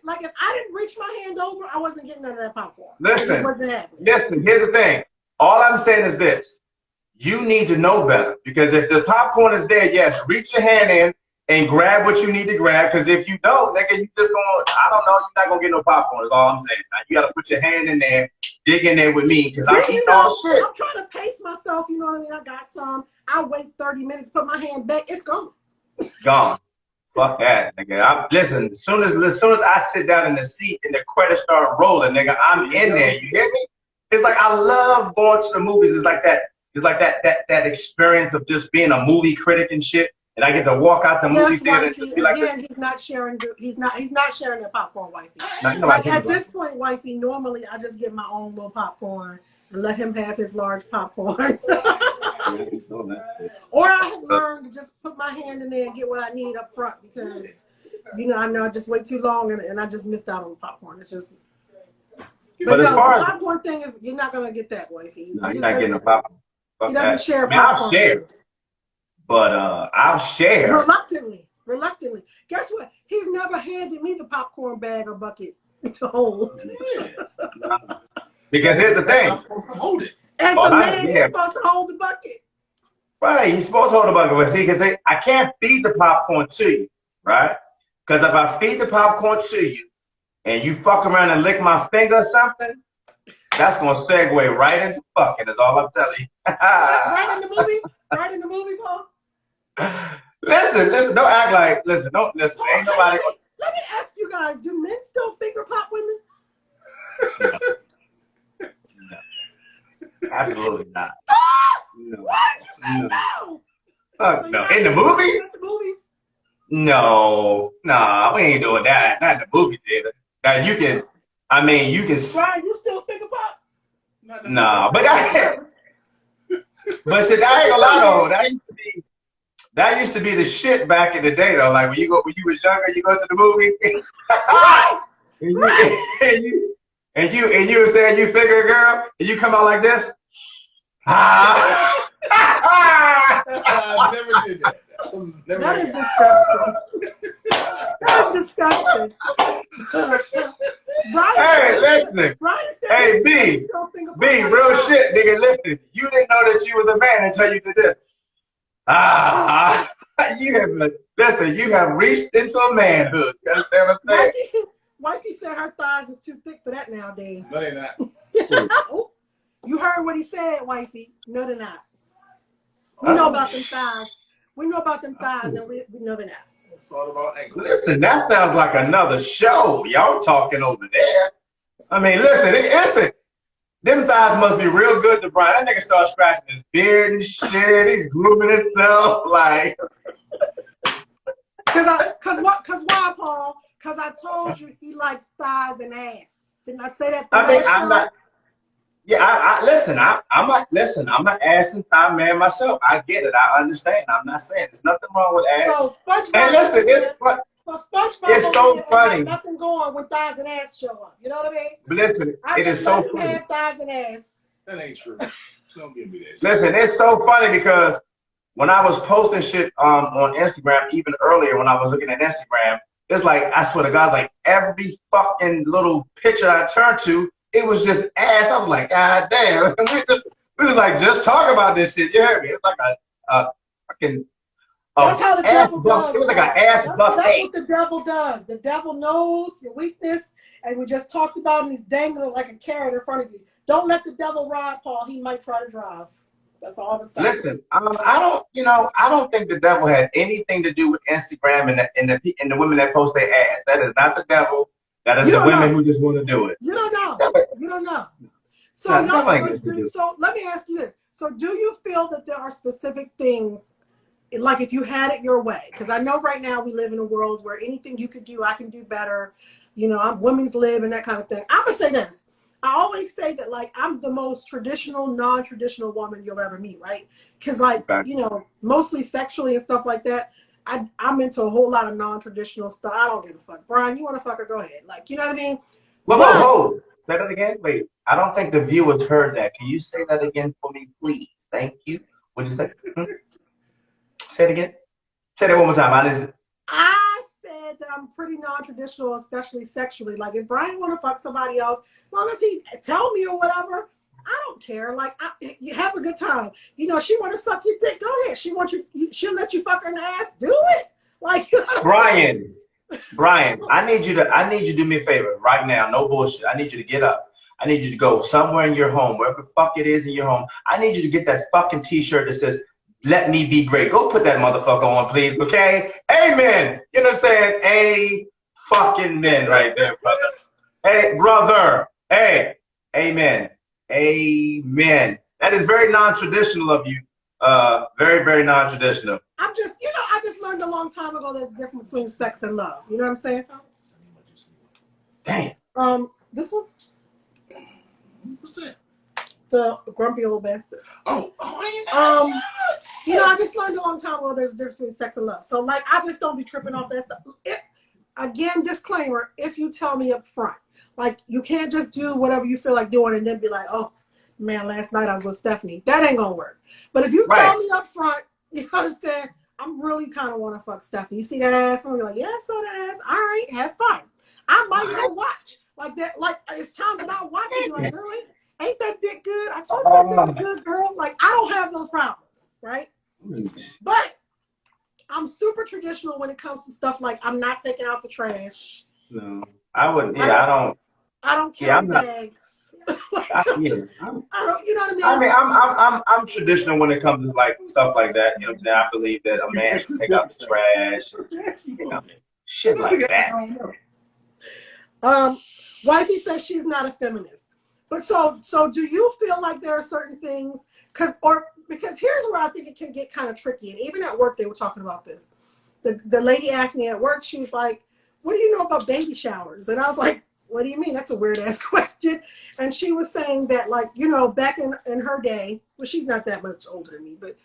Like, if I didn't reach my hand over, I wasn't getting none of that popcorn. Listen. It just wasn't happening. Listen, here's the thing. All I'm saying is this. You need to know better. Because if the popcorn is there, yes, reach your hand in and grab what you need to grab. Because if you don't, nigga, you just gonna, I don't know, you're not gonna get no popcorn, is all I'm saying. Now, you gotta put your hand in there, dig in there with me, because I'm eating all the shit. I'm trying to pace myself, you know what I mean? I got some. I wait 30 minutes, put my hand back, it's gone. Gone. Fuck that, nigga. Listen, as soon as I sit down in the seat and the credits start rolling, nigga, I'm in there. You hear me? It's like I love going to the movies. It's like that. It's like that experience of just being a movie critic and shit. And I get to walk out the movie theater and just be like, again, he's not sharing the popcorn, wifey. Like at this point, wifey, normally I just get my own little popcorn and let him have his large popcorn. Or I have learned to just put my hand in there and get what I need up front because, you know, I know I just wait too long and I just missed out on the popcorn. It's just. But no, the popcorn thing is, you're not gonna get that, wifey. No, you're not getting the popcorn. He doesn't share popcorn. I'll share, but I'll share. Reluctantly. Guess what? He's never handed me the popcorn bag or bucket to hold. Because here's the thing. I'm supposed to hold it. As the man, he's supposed to hold the bucket. Right, he's supposed to hold the bucket. But see, because I can't feed the popcorn to you, right? Because if I feed the popcorn to you and you fuck around and lick my finger or something, that's going to segue right into fucking, is all I'm telling you. Right in the movie? Right in the movie, Paul? Listen, don't act like, don't listen. Paul, ain't nobody. Let me ask you guys, do men still finger pop women? No. Absolutely not. No. Why did you say no? Fuck no. In the movie? At the movies? No, nah, we ain't doing that. Not in the movie theater. Now you can, you can. Brian, you still finger pop? Nah, but but shit, I ain't gonna lie though. That used to be the shit back in the day though. Like when you was younger, you go to the movie. And you were saying you figure a girl, and you come out like this. I never did that. That is disgusting. That is disgusting. Hey, listen. Hey, B, real shit, nigga. Listen, you didn't know that you was a man until you did this. You have reached into a manhood. You understand what I'm saying? Wifey said her thighs is too thick for that nowadays. No, they're not. You heard what he said, wifey. No, they're not. We know about them thighs. We know about them thighs, and we know they're not. It's all about ankles. Listen, that sounds like another show. Y'all talking over there. I mean, listen. Them thighs must be real good to Brian. That nigga started scratching his beard and shit. He's grooming himself like. Cause why, Paul? Because I told you he likes thighs and ass. Didn't I say that? I'm not. Yeah, listen. I'm an ass and thigh man myself. I get it. I understand. I'm not saying there's nothing wrong with ass. So SpongeBob. And listen, it's so funny. Nothing going when thighs and ass show up. You know what I mean? But listen, it is so funny. Have thighs and ass. That ain't true. Don't give me that shit. Listen, it's so funny because when I was posting shit on Instagram, even earlier when I was looking at Instagram, it's like, I swear to God, like every fucking little picture I turned to, it was just ass. I was like, God damn. We was like, just talk about this shit. You heard me? It's like a fucking. That's how the devil does. It was like an ass buffet. That's what the devil does. The devil knows your weakness, and we just talked about him. He's dangling like a carrot in front of you. Don't let the devil ride, Paul. He might try to drive. That's all I'm saying. Listen, I don't think the devil had anything to do with Instagram and the women that post their ass. That is not the devil. That is the women who just want to do it. You don't know. You don't know. So let me ask you this. So do you feel that there are specific things, like if you had it your way? Because I know right now we live in a world where anything you could do, I can do better. You know, I'm women's lib and that kind of thing. I'm going to say this. I always say that, like, I'm the most traditional, non-traditional woman you'll ever meet, right? Because, like, you know, mostly sexually and stuff like that, I'm into a whole lot of non-traditional stuff. I don't give a fuck. Brian, you want to fuck her? Go ahead. Like, you know what I mean? Whoa, But, whoa. Say that again? Wait. I don't think the viewers heard that. Can you say that again for me, please? Thank you. What did you say? Say it again. Say that one more time. I said that I'm pretty non-traditional, especially sexually. Like, if Brian want to fuck somebody else, as long as he tell me or whatever, I don't care. Like, you have a good time. You know, she want to suck your dick, go ahead. She wants you. She'll let you fuck her in the ass. Do it. Like, you know Brian, I need you to do me a favor right now. No bullshit. I need you to get up. I need you to go somewhere in your home, wherever the fuck it is in your home. I need you to get that fucking t-shirt that says, "Let me be great." Go put that motherfucker on, please, okay? Amen. You know what I'm saying? A fucking men right there, brother. Hey, brother. Hey. Amen. Amen. That is very non-traditional of you. Very, very non-traditional. I just learned a long time ago there's a difference between sex and love. You know what I'm saying? Damn. This one? What's that? The grumpy old bastard. You know, I just learned a long time ago there's a difference between sex and love. So, like, I just don't be tripping off that stuff. Again, disclaimer, if you tell me up front. Like, you can't just do whatever you feel like doing and then be like, oh, man, last night I was with Stephanie. That ain't gonna work. But if you tell me up front, you know what I'm saying? I'm really kind of want to fuck Stephanie. You see that ass? I'm like, yeah, I saw that ass. All right, have fun. I might go watch. Like that, like, it's times that I watch and be like, really? Ain't that dick good? I told you that dick was good, girl. Like, I don't have those problems, right? But I'm super traditional when it comes to stuff like I'm not taking out the trash. No, I wouldn't. Yeah, I don't carry bags. I don't, you know what I mean? I'm traditional when it comes to like stuff like that. You know what I'm saying? I believe that a man should take out the trash. You know, shit like that. Wifey says she's not a feminist. But so do you feel like there are certain things because here's where I think it can get kind of tricky. And even at work they were talking about this. The lady asked me at work, she was like, what do you know about baby showers? And I was like, what do you mean? That's a weird ass question. And she was saying that, like, you know, back in her day, well, she's not that much older than me, but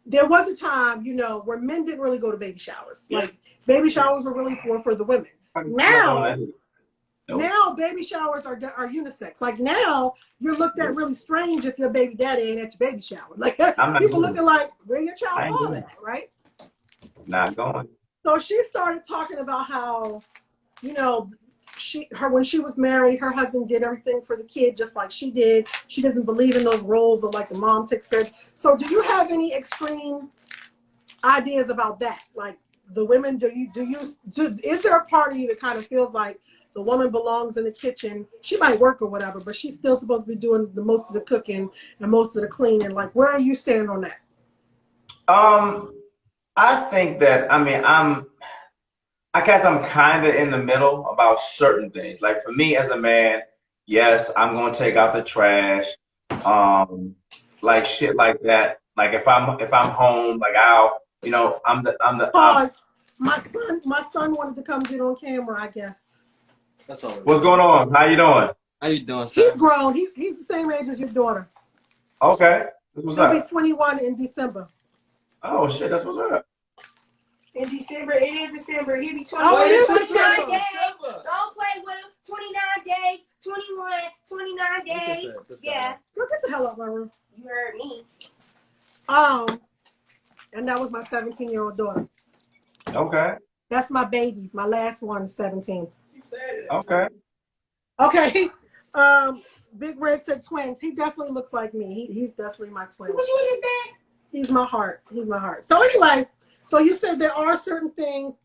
there was a time, you know, where men didn't really go to baby showers. Like, baby showers were really for the women. Now baby showers are unisex. Like, now you're looked at really strange if your baby daddy ain't at your baby shower. Like, people looking like, where your child all at, right? Not going. So she started talking about how, you know, when she was married, her husband did everything for the kid just like she did. She doesn't believe in those roles of like the mom takes care. So do you have any extreme ideas about that? Like, the women, is there a part of you that kind of feels like the woman belongs in the kitchen? She might work or whatever, but she's still supposed to be doing the most of the cooking and most of the cleaning. Like, where are you standing on that? I think that, I guess I'm kind of in the middle about certain things. Like, for me as a man, yes, I'm going to take out the trash, like shit like that. Like, if I'm home, like, Pause. My son wanted to come get on camera, I guess. That's all. What's going on? How you doing? How you doing, sir? He's grown. He's the same age as your daughter. Okay. What's He'll up? be 21 in December. Oh shit, that's what's up. In December, it is December. He'll be 21. Oh, it is 29 December. days. Don't play with him. 29 days, 21, 29 days. Yeah. Go get the hell out of my room. You heard me. And that was my 17-year-old daughter. Okay. That's my baby. My last one is 17. Okay. Okay. Big Red said twins. He definitely looks like me. He's definitely my twin. Which one is that? He's my heart. He's my heart. So anyway, so you said there are certain things.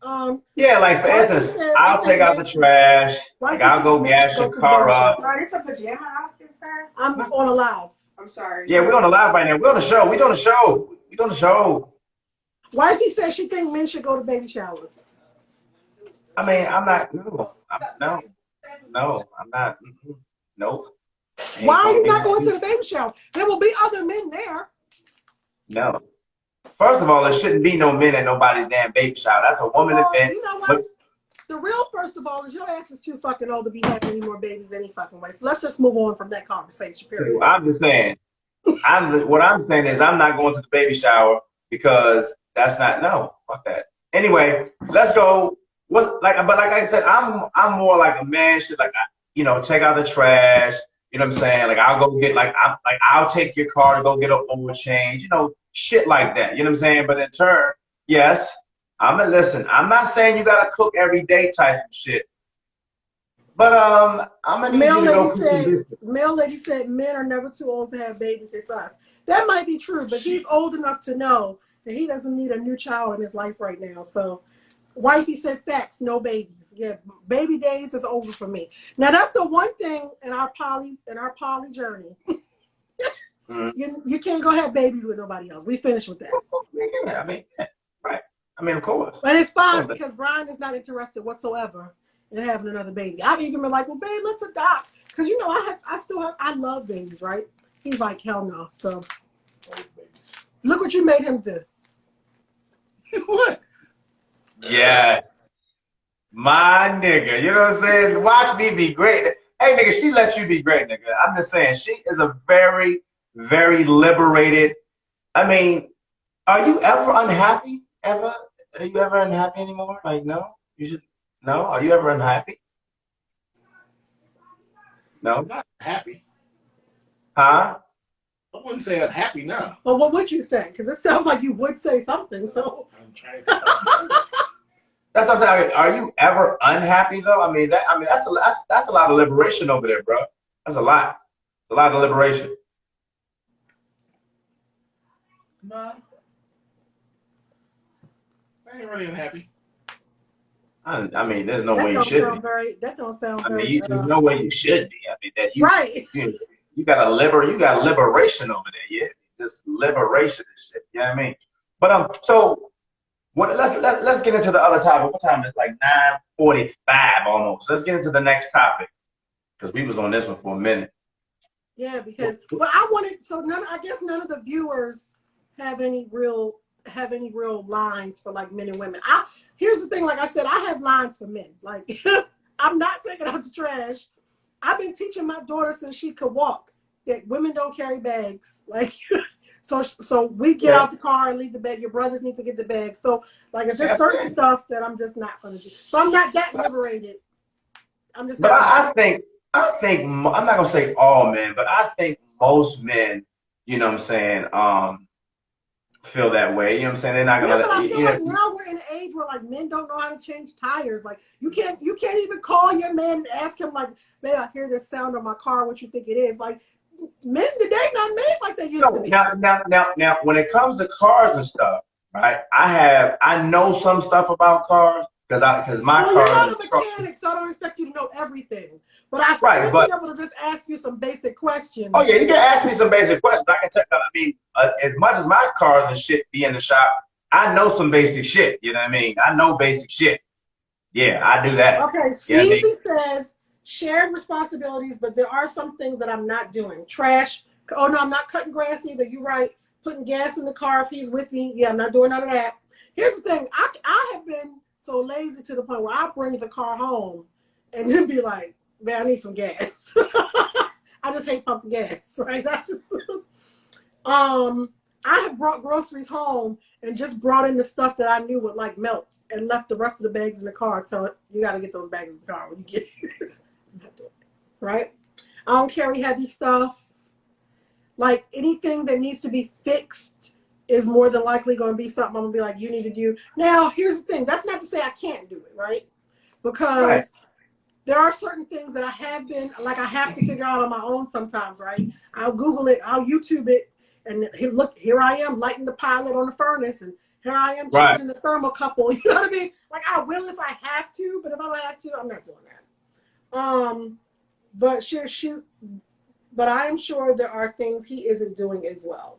Yeah, like for instance, I'll take out the trash. Like, I'll go gas your car up. Bro, this a pajama outfit for her? I'm on a live. I'm sorry. Yeah, we're on the live right now. We're on the show. We're doing the show. We're doing the show. Wifey says she thinks men should go to baby showers. I mean, I'm not. No, I'm not. Nope. Why are you not going to the baby shower? There will be other men there. No. First of all, there shouldn't be no men at nobody's damn baby shower. That's a woman event. You know what? The real first of all is your ass is too fucking old to be having any more babies any fucking way. So let's just move on from that conversation, period. I'm just saying. What I'm saying is I'm not going to the baby shower because that's not, no, fuck that. Anyway, let's go. But like I said, I'm more like a man. Shit, like take out the trash. You know what I'm saying? Like I'll go get I'll take your car to go get an oil change. Shit like that. You know what I'm saying? But in turn, yes, listen. I'm not saying you gotta cook every day type of shit. But I'm gonna need you to go cook some dishes. Male lady said men are never too old to have babies. It's us. That might be true, but he's old enough to know that he doesn't need a new child in his life right now. So, wifey said facts, no babies. Yeah, baby days is over for me. Now that's the one thing in our poly journey. You can't go have babies with nobody else. We finished with that. Yeah, right. Of course. But it's fine because Brian is not interested whatsoever in having another baby. I've even been like, well, babe, let's adopt. Because I love babies, right? He's like, hell no. So look what you made him do. What? Yeah. My nigga. You know what I'm saying? Watch me be great. Hey, nigga, she let you be great, nigga. I'm just saying, she is a very, very liberated. Are you ever unhappy? Ever? Are you ever unhappy anymore? Like, no? You should. No? Are you ever unhappy? No? I'm not happy. Huh? I wouldn't say unhappy now. Well, what would you say? Because it sounds like you would say something. So I'm trying to that's what I'm saying. Are you ever unhappy though? That's a lot of liberation over there, bro. That's a lot. A lot of liberation. No. I ain't really unhappy. There's no way you should be. That don't sound very. There's no way you should be. Right. You got liberation over there. Yeah, just liberation and shit. You know what I mean? But so let's get into the other topic. What time is it? Like 9:45 almost. Let's get into the next topic because we was on this one for a minute. Yeah, because I wanted I guess none of the viewers have any real lines for like men and women. Here's the thing, like I said, I have lines for men. Like I'm not taking out the trash. I've been teaching my daughter since she could walk that women don't carry bags. Like so we get out the car and leave the bag. Your brothers need to get the bag. So like it's just certain stuff that I'm just not gonna do. So I'm not that liberated. I'm just. But I think I'm not gonna say all men, but I think most men, you know what I'm saying, feel that way. You know what I'm saying? They're not gonna. But I feel like now we're in an age where like men don't know how to change tires. Like you can't even call your man and ask him like, man, I hear this sound on my car. What you think it is? Like men today not made like they used to be. Now, when it comes to cars and stuff, right? I know some stuff about cars because my car. You're not a mechanic, so I don't expect you to know everything. But I still be able to just ask you some basic questions. Oh yeah, you can ask me some basic questions. I can tell. As much as my cars and shit be in the shop, I know some basic shit. You know what I mean? I know basic shit. Yeah, I do that. Okay, Sneezy says shared responsibilities, but there are some things that I'm not doing. Trash. Oh no, I'm not cutting grass either. You're right. Putting gas in the car if he's with me. Yeah, I'm not doing none of that. Here's the thing. I have been so lazy to the point where I bring the car home and then be like, man, I need some gas. I just hate pumping gas, right? I have brought groceries home and just brought in the stuff that I knew would like melt and left the rest of the bags in the car. Tell it you got to get those bags in the car when you get here. Right? I don't carry heavy stuff. Like anything that needs to be fixed is more than likely going to be something I'm going to be like, you need to do. Now, here's the thing. That's not to say I can't do it, right? Because there are certain things that I have to figure out on my own sometimes, right? I'll Google it, I'll YouTube it, and look, here I am lighting the pilot on the furnace, and here I am changing the thermocouple. You know what I mean? Like I will if I have to, but if I don't have to, I'm not doing that. But I am sure there are things he isn't doing as well.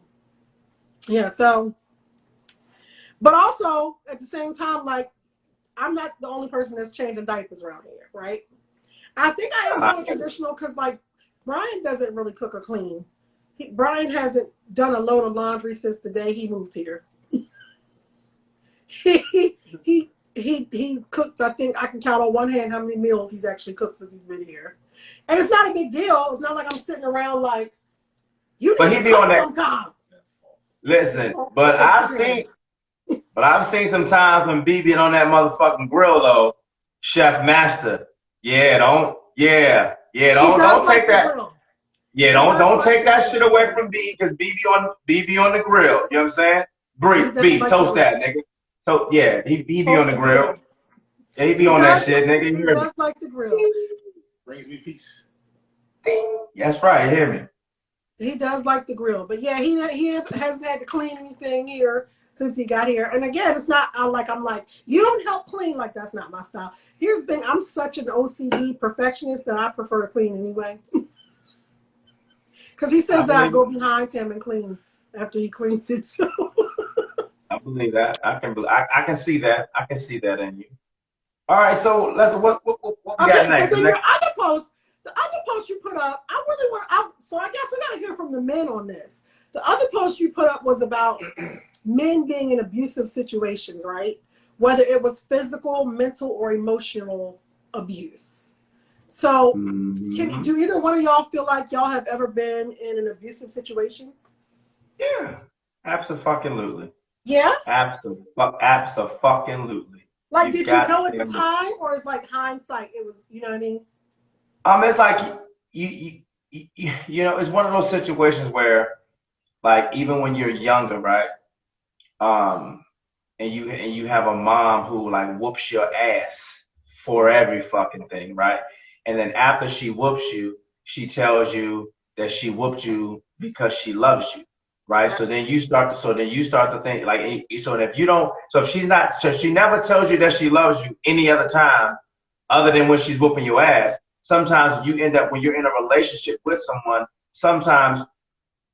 Yeah, so, but also at the same time, like, I'm not the only person that's changing diapers around here, right? I think I am kind of traditional because, like, Brian doesn't really cook or clean. Brian hasn't done a load of laundry since the day he moved here. He cooks. I think I can count on one hand how many meals he's actually cooked since he's been here, and it's not a big deal. It's not like I'm sitting around like you. But he be on that sometimes. Listen, but I think But I've seen some times when BB on that motherfucking grill though, Chef Master. Don't like take the that. grill. Yeah, He does don't like take the that grill. shit away from B because BB on the grill. You know what I'm saying? He does B, like toast the that nigga. So yeah, he be on toast the the grill. grill. Yeah, he be He on that does. shit, nigga. You He hear me? does like the grill. Brings me peace. Ding. That's right. You hear me? He does like the grill, but yeah, he hasn't had to clean anything here since he got here. And again, it's not I'm like you don't help clean. Like that's not my style. Here's the thing: I'm such an OCD perfectionist that I prefer to clean anyway. Because he says that I go behind him and clean after he cleans it. So I believe that. I can see that. I can see that in you. All right, so let's what we got okay, so next? then your other post, the other post you put up, I really want. So I guess we got to hear from the men on this. The other post you put up was about men being in abusive situations, right? Whether it was physical, mental, or emotional abuse. So, do either one of y'all feel like y'all have ever been in an abusive situation? Yeah, absolutely. Yeah. Absolutely. Like, did you know at the time, or is like hindsight? It was, you know what I mean? It's like you know, it's one of those situations where, like, even when you're younger, right? And you have a mom who like whoops your ass for every fucking thing, right? And then after she whoops you, she tells you that she whooped you because she loves you, right? Yeah. So then you start to think like, so if you don't, so if she never tells you that she loves you any other time other than when she's whooping your ass. Sometimes you end up when you're in a relationship with someone. Sometimes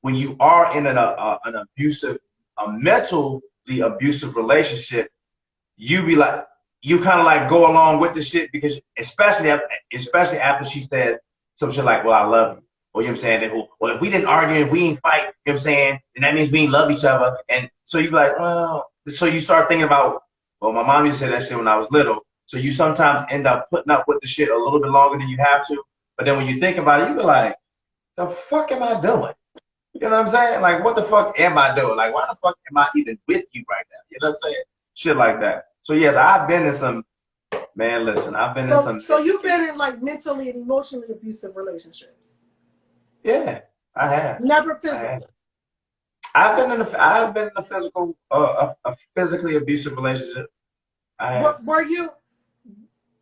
when you are in an abusive, a mentally abusive relationship, you be like, you kind of like go along with the shit because especially after she says some shit like, well, I love you. Or you know what I'm saying? Well, if we didn't argue and we didn't fight, you know what I'm saying, then that means we didn't love each other. And so you be like, well, so you start thinking about, well, my mom used to say that shit when I was little. So you sometimes end up putting up with the shit a little bit longer than you have to. But then when you think about it, you be like, the fuck am I doing? You know what I'm saying? Like, what the fuck am I doing? Like, why the fuck am I even with you right now? You know what I'm saying? Shit like that. So yes, I've been in some, man, listen, I've been in some. So you've been in like mentally and emotionally abusive relationships? Yeah, I have. Never physical. I've been in a physical, a physically abusive relationship. Were you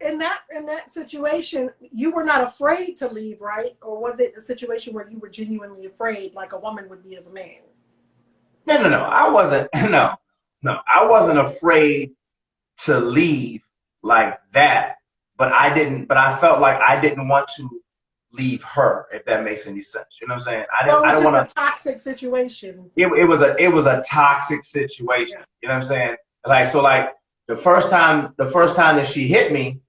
in that situation? You were not afraid to leave, right? Or was it a situation where you were genuinely afraid, like a woman would be of a man? No. I wasn't. No. I wasn't afraid to leave like that. But I felt like I didn't want to leave her, if that makes any sense. You know what I'm saying? I don't want to. A toxic situation. It was a toxic situation. Yeah. You know what I'm saying? Like, so like the first time that she hit me,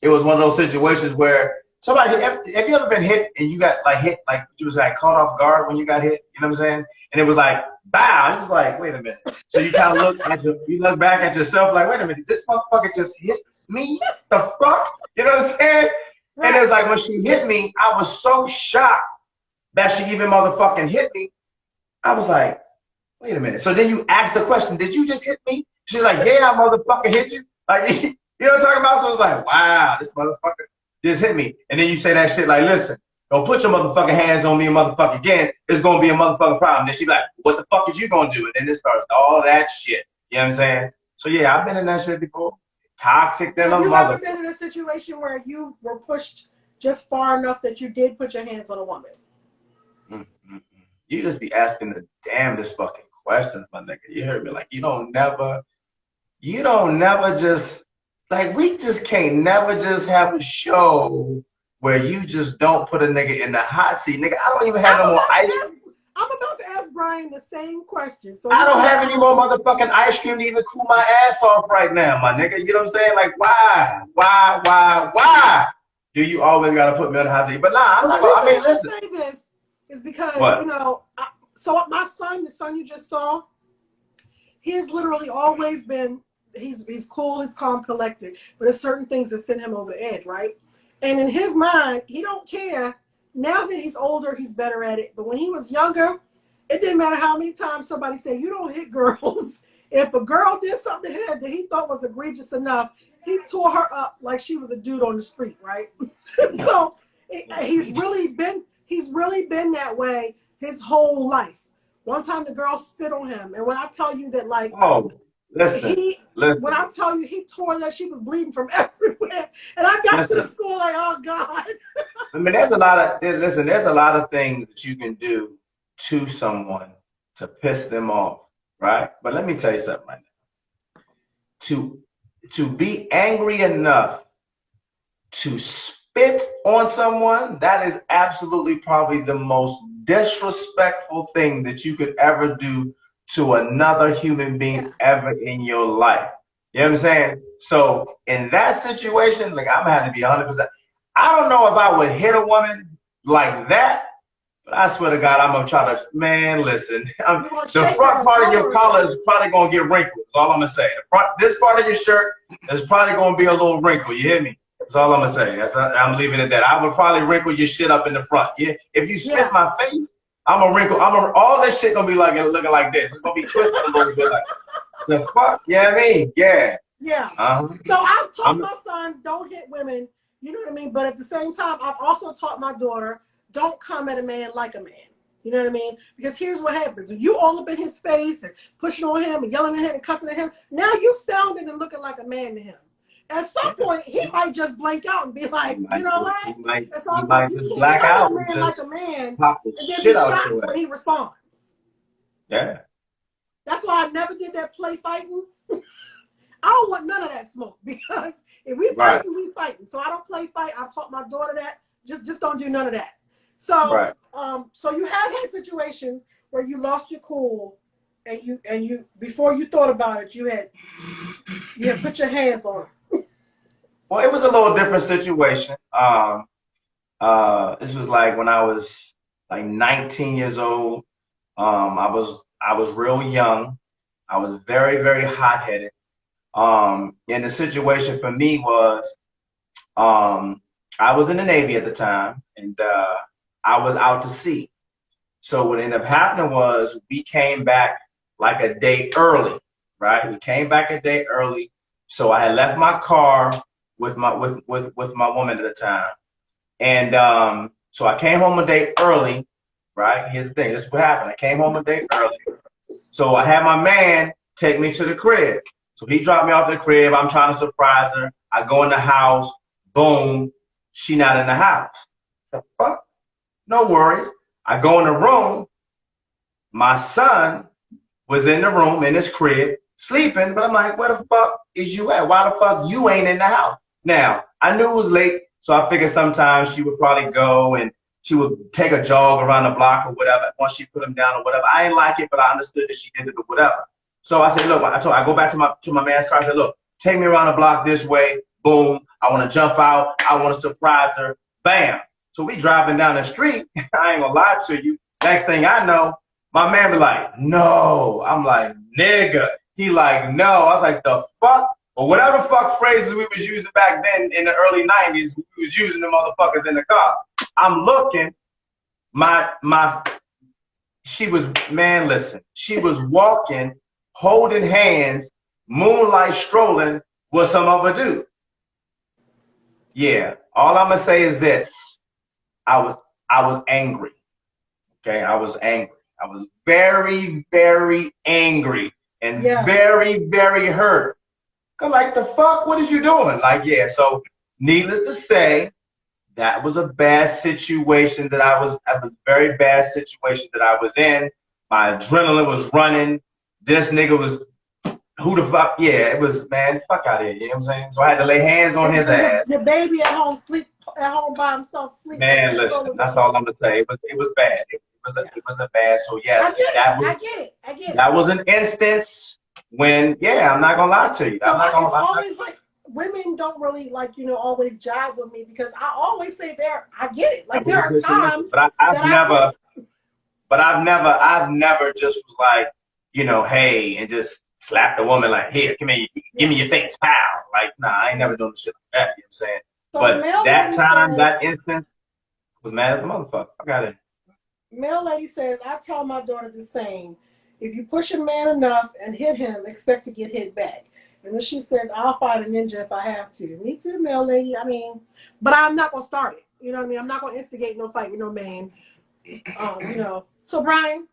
it was one of those situations where somebody, have you ever been hit and you got like hit, like you was like caught off guard when you got hit? You know what I'm saying? And it was like, bow. You was like, wait a minute. So you kind of you look back at yourself like, wait a minute, this motherfucker just hit me? The fuck? You know what I'm saying? Right. And it's like when she hit me, I was so shocked that she even motherfucking hit me. I was like, wait a minute. So then you ask the question, did you just hit me? She's like, yeah, I motherfucking hit you. Like, you know what I'm talking about? So it's like, wow, this motherfucker just hit me. And then you say that shit like, listen, don't put your motherfucking hands on me, motherfucker, again. It's going to be a motherfucking problem. Then she be like, what the fuck is you going to do? And then it starts all that shit. You know what I'm saying? So yeah, I've been in that shit before. Toxic than a mother. Have you ever been in a situation where you were pushed just far enough that you did put your hands on a woman? You just be asking the damnedest fucking questions, my nigga. You heard me? Like, you don't never just, like, we just can't never just have a show where you just don't put a nigga in the hot seat. Nigga, I don't even have no more ice cream. I'm about to ask Brian the same question. So I don't have any more motherfucking ice cream to even cool my ass off right now, my nigga. You know what I'm saying? Like, why do you always gotta put me on the hot seat? But nah, I'm not gonna, I mean, listen. I say this is because, you know, so my son, the son you just saw, he has literally always been, he's cool, he's calm, collected, but there's certain things that send him over the edge, right? And in his mind, he don't care. Now that he's older, he's better at it. But when he was younger, it didn't matter how many times somebody said, you don't hit girls. If a girl did something to him that he thought was egregious enough, he tore her up like she was a dude on the street, right? So he's really been that way his whole life. One time the girl spit on him, and when I tell you that, like, Listen. When I tell you he tore that, she was bleeding from everywhere, and I got to the school like, oh God. I mean, there's a lot of things that you can do to someone to piss them off, right? But let me tell you something right now. To be angry enough to spit on someone, that is absolutely probably the most disrespectful thing that you could ever do to another human being ever in your life. You know what I'm saying? So in that situation, like, I'm gonna have to be 100%. I don't know if I would hit a woman like that, but I swear to God, I'm gonna try to. Man, listen, the front part of your collar is probably gonna get wrinkled. That's all I'm gonna say. This part of your shirt is probably gonna be a little wrinkle. You hear me? That's all I'm gonna say. I'm leaving it at that. I would probably wrinkle your shit up in the front. Yeah. If you spit my face, I'm gonna wrinkle. All that shit gonna be like looking like this. It's gonna be twisted a little bit. Like the fuck. You know what I mean? Yeah. Yeah. So I've taught my sons, don't hit women. You know what I mean? But at the same time, I've also taught my daughter, don't come at a man like a man. You know what I mean? Because here's what happens. When you all up in his face and pushing on him and yelling at him and cussing at him, now you sounding and looking like a man to him. At some point, he might just blank out and be like, you know what? He might just black out a man like a man and then shit be shocked when he responds. Yeah. That's why I never did that play fighting. I don't want none of that smoke, because if we fighting, we fighting. So I don't play fight. I've taught my daughter that. Just don't do none of that. So so you have had situations where you lost your cool, and you before you thought about it, you had put your hands on her. Well, it was a little different situation. This was like when I was like 19 years old. I was real young. I was very, very hot-headed. And the situation for me was, I was in the Navy at the time, and I was out to sea. So what ended up happening was we came back like a day early, right? We came back a day early. So I had left my car with my woman at the time, and so I came home a day early, right? Here's the thing. This is what happened. I came home a day early. So I had my man take me to the crib. So he dropped me off at the crib. I'm trying to surprise her. I go in the house. Boom. She not in the house. The fuck? No worries. I go in the room. My son was in the room in his crib sleeping, but I'm like, where the fuck is you at? Why the fuck you ain't in the house? Now, I knew it was late, so I figured sometimes she would probably go and she would take a jog around the block or whatever once she put him down or whatever. I didn't like it, but I understood that she did it or whatever. So I said, look, I go back to my man's car. I said, look, take me around the block this way. Boom. I want to jump out. I want to surprise her. Bam. So we driving down the street. I ain't gonna lie to you. Next thing I know, my man be like, no. I'm like, nigga. He like, no. I was like, the fuck? Or whatever the fuck phrases we was using back then in the early 90s, we was using the motherfuckers in the car. I'm looking, she was, man, listen, she was walking, holding hands, moonlight strolling with some other dude. Yeah, all I'm gonna say is this. I was angry. Okay, I was angry. I was very, very angry and very, very hurt. I'm like, the fuck? What is you doing? Like, yeah, so needless to say, that was a bad situation that I was a very bad situation that I was in. My adrenaline was running. This nigga was, who the fuck? Yeah, it was, man, fuck out of here. You know what I'm saying? So I had to lay hands on his ass. The baby at home by himself, sleep. Man, listen, that's all I'm gonna say. It was bad. It was a bad. So yes, I get it. That was an instance when, I'm not gonna lie to you. I'm not gonna lie. Always like, women don't really like, always jive with me, because I always say I get it. Like, there are times but I've never just was like, hey, and just slap the woman like, here, come here, give me your face, pow. Like, nah, I ain't never doing shit like that, you know what I'm saying? So but that time, that instance, was mad as a motherfucker. I got it. Male lady says, I tell my daughter the same. If you push a man enough and hit him, expect to get hit back. And then she says, I'll fight a ninja if I have to. Me too, male lady. I mean, but I'm not going to start it. You know what I mean? I'm not going to instigate no fight with no man. You know. So, Brian,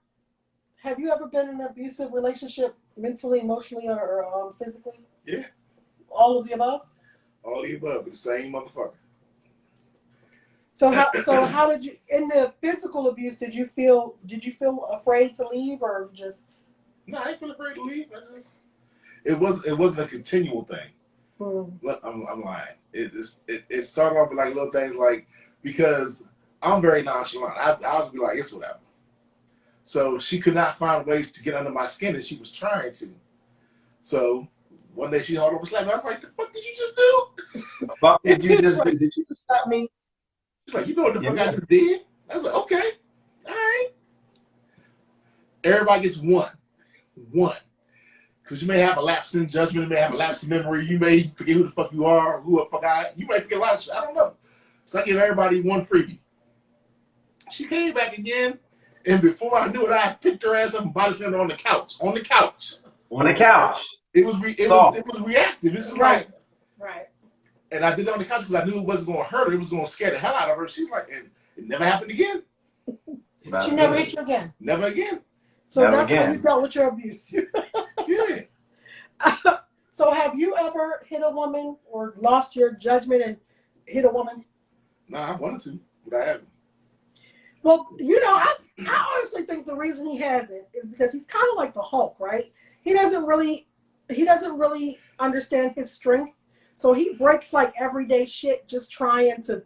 have you ever been in an abusive relationship mentally, emotionally, or physically? Yeah. All of the above? All the above, but the same motherfucker. So how did you, in the physical abuse, did you feel afraid to leave or just? No, I ain't feel afraid to leave. It wasn't a continual thing. I'm lying. It started off with like little things like, because I'm very nonchalant. I would be like, it's whatever. So she could not find ways to get under my skin, and she was trying to. So one day she held over slapped me. I was like, the fuck did you just do? The fuck did you just do? Did you just slap me? She's like, you know what the fuck I just did? I was like, okay, all right. Everybody gets one. Because you may have a lapse in judgment, you may have a lapse in memory, you may forget who the fuck you are, who the fuck you may forget a lot of shit. I don't know. So I give everybody one freebie. She came back again, and before I knew it, I picked her ass up and body slammed her on the couch. On the couch. It was reactive. It's just Right. like, right. And I did it on the couch because I knew it wasn't going to hurt her. It was going to scare the hell out of her. She's like, and it never happened again. She never hit you again. Never again. So never that's how you dealt with your abuse. Yeah. So have you ever hit a woman or lost your judgment and hit a woman? Nah, I wanted to, but I haven't. Well, you know, I honestly think the reason he hasn't is because he's kind of like the Hulk, right? He doesn't really understand his strength. So he breaks like everyday shit just trying to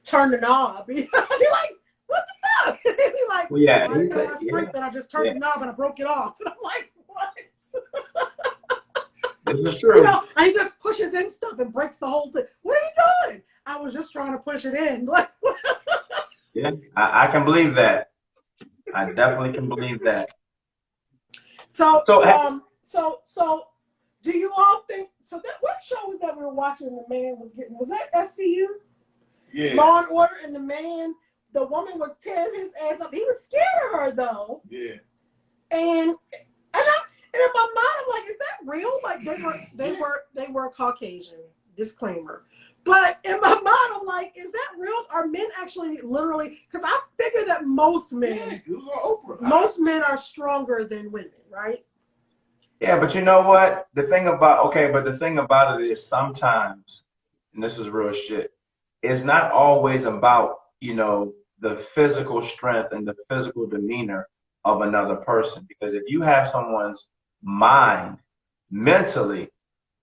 turn the knob. He'd be like, what the fuck? He'd be like, well, yeah, I didn't know my strength and I just turned the knob and I broke it off. And I'm like, what? This is true. You know, and he just pushes in stuff and breaks the whole thing. What are you doing? I was just trying to push it in. Like, yeah, I can believe that. I definitely can believe that. So do you all think, so that what show was that we were watching the man was getting, was that SVU? Yeah. Law and Order, and the woman was tearing his ass up. He was scared of her though. Yeah. And in my mind, I'm like, is that real? Like they were Caucasian, disclaimer. But in my mind, I'm like, is that real? Are men actually literally, because I figure that most men, it was on Oprah. Most men are stronger than women, right? Yeah, but you know what? The thing about it is sometimes, and this is real shit, it's not always about, you know, the physical strength and the physical demeanor of another person. Because if you have someone's mind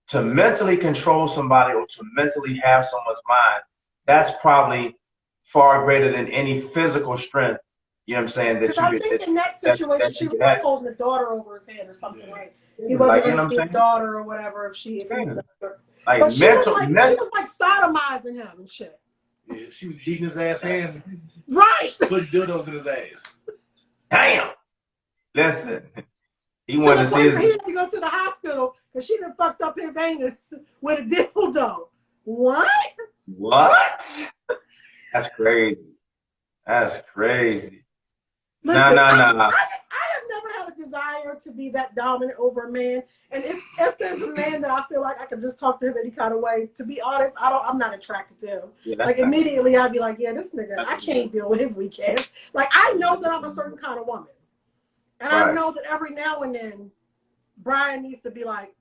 to mentally control somebody or to mentally have someone's mind, that's probably far greater than any physical strength. You know what I'm saying? Because I think in that situation, she was like holding the daughter over his head or something, right? He wasn't going to see his daughter or whatever if he was like but she was like sodomizing him and shit. Yeah, she was beating his ass and right, putting dildos in his ass. Damn. Listen, he wanted to see his. He had to go to the hospital because she done fucked up his anus with a dildo. What? That's crazy. That's crazy. Listen, No. I have never had a desire to be that dominant over a man. And if there's a man that I feel like I can just talk to him any kind of way, to be honest, I'm not attracted to him. Yeah, like immediately I'd be like, yeah, this nigga, I can't deal with his weak ass. Like I know that I'm a certain kind of woman. And I know that every now and then Brian needs to be like,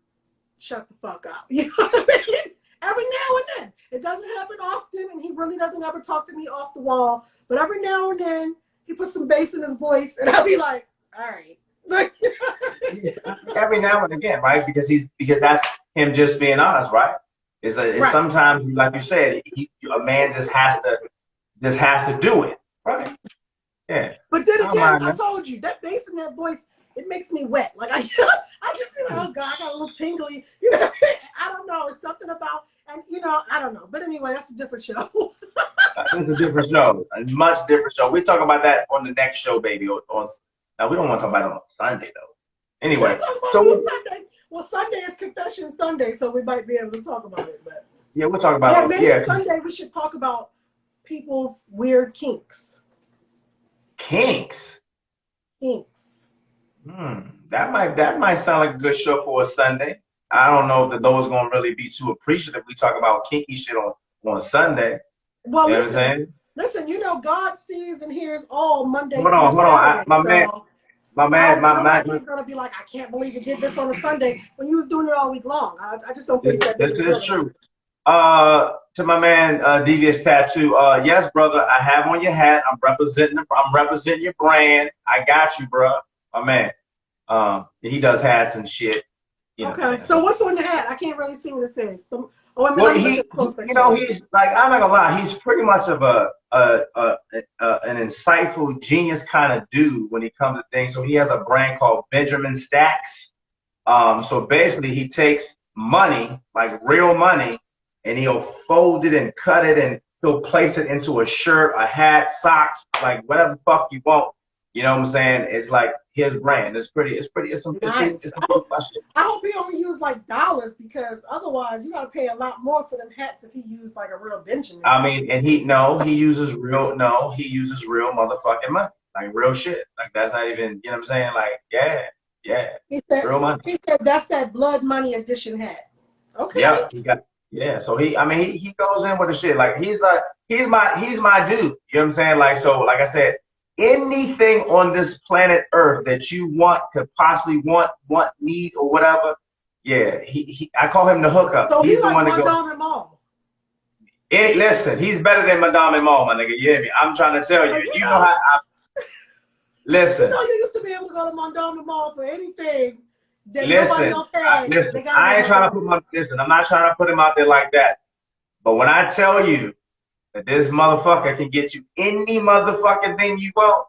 shut the fuck up. You know what I mean? Every now and then. It doesn't happen often, and he really doesn't ever talk to me off the wall. But every now and then, he puts some bass in his voice, and I'll be like, all right. Like, every now and again, right? Because that's him just being honest, right? It's sometimes, like you said, a man just has to do it, right? Yeah. But then again, I told you that bass in that voice, it makes me wet. Like I just feel like, oh God, I got a little tingly. You know, I don't know. It's something about, and you know, I don't know. But anyway, that's a different show. It's a different show, a much different show. We talk about that on the next show, baby. Now we don't want to talk about it on Sunday though. Anyway, Sunday. Well, Sunday is Confession Sunday, so we might be able to talk about it. But yeah, we'll talk about it. Maybe Sunday we should talk about people's weird kinks. Kinks. That might sound like a good show for a Sunday. I don't know if the Lord's gonna really be too appreciative. We talk about kinky shit on Sunday. Well, You know what I'm saying? listen. You know, God sees and hears all Monday Hold through on, hold on. Saturday. My man, So my man, my man. nobody's gonna be like, I can't believe you did this on a Sunday when you was doing it all week long. I just don't think This, it's that big this of a is deal. true. To my man, Devious Tattoo. Yes, brother, I have on your hat. I'm representing your brand. I got you, bro. My man. He does hats and shit. You know what I'm Okay, saying? so So, what's on the hat? I can't really see what it says. Let well, me look at closer. he's like, I'm not gonna lie, he's pretty much of an insightful genius kind of dude when he comes to things. So he has a brand called Benjamin Stacks. So basically, he takes money, like real money, and he'll fold it and cut it, and he'll place it into a shirt, a hat, socks, like whatever the fuck you want. You know what I'm saying? It's like his brand. Nice. It's some pretty fun shit. I hope he only used like dollars because otherwise you gotta pay a lot more for them hats if he used like a real Benjamin. I mean, and he uses real motherfucking money, like real shit. Like that's not even, you know what I'm saying? Like, yeah, real money. He said that's that blood money edition hat. Okay. Yeah, so he goes in with the shit. Like he's my dude. You know what I'm saying? Like, so like I said, anything on this planet Earth that you could possibly need or whatever, yeah, I call him the hookup. So He's he the like one to go. Madonna Mall. Hey, listen, he's better than Madame and Mall, my nigga. You hear me? I'm trying to tell you. You You know know, how listen. you used to be able to go to Madonna Mall for anything that nobody Listen, else had. listen. They got I it ain't at trying to Madonna. I'm not trying to put him out there like that. But when I tell you that this motherfucker can get you any motherfucking thing you want,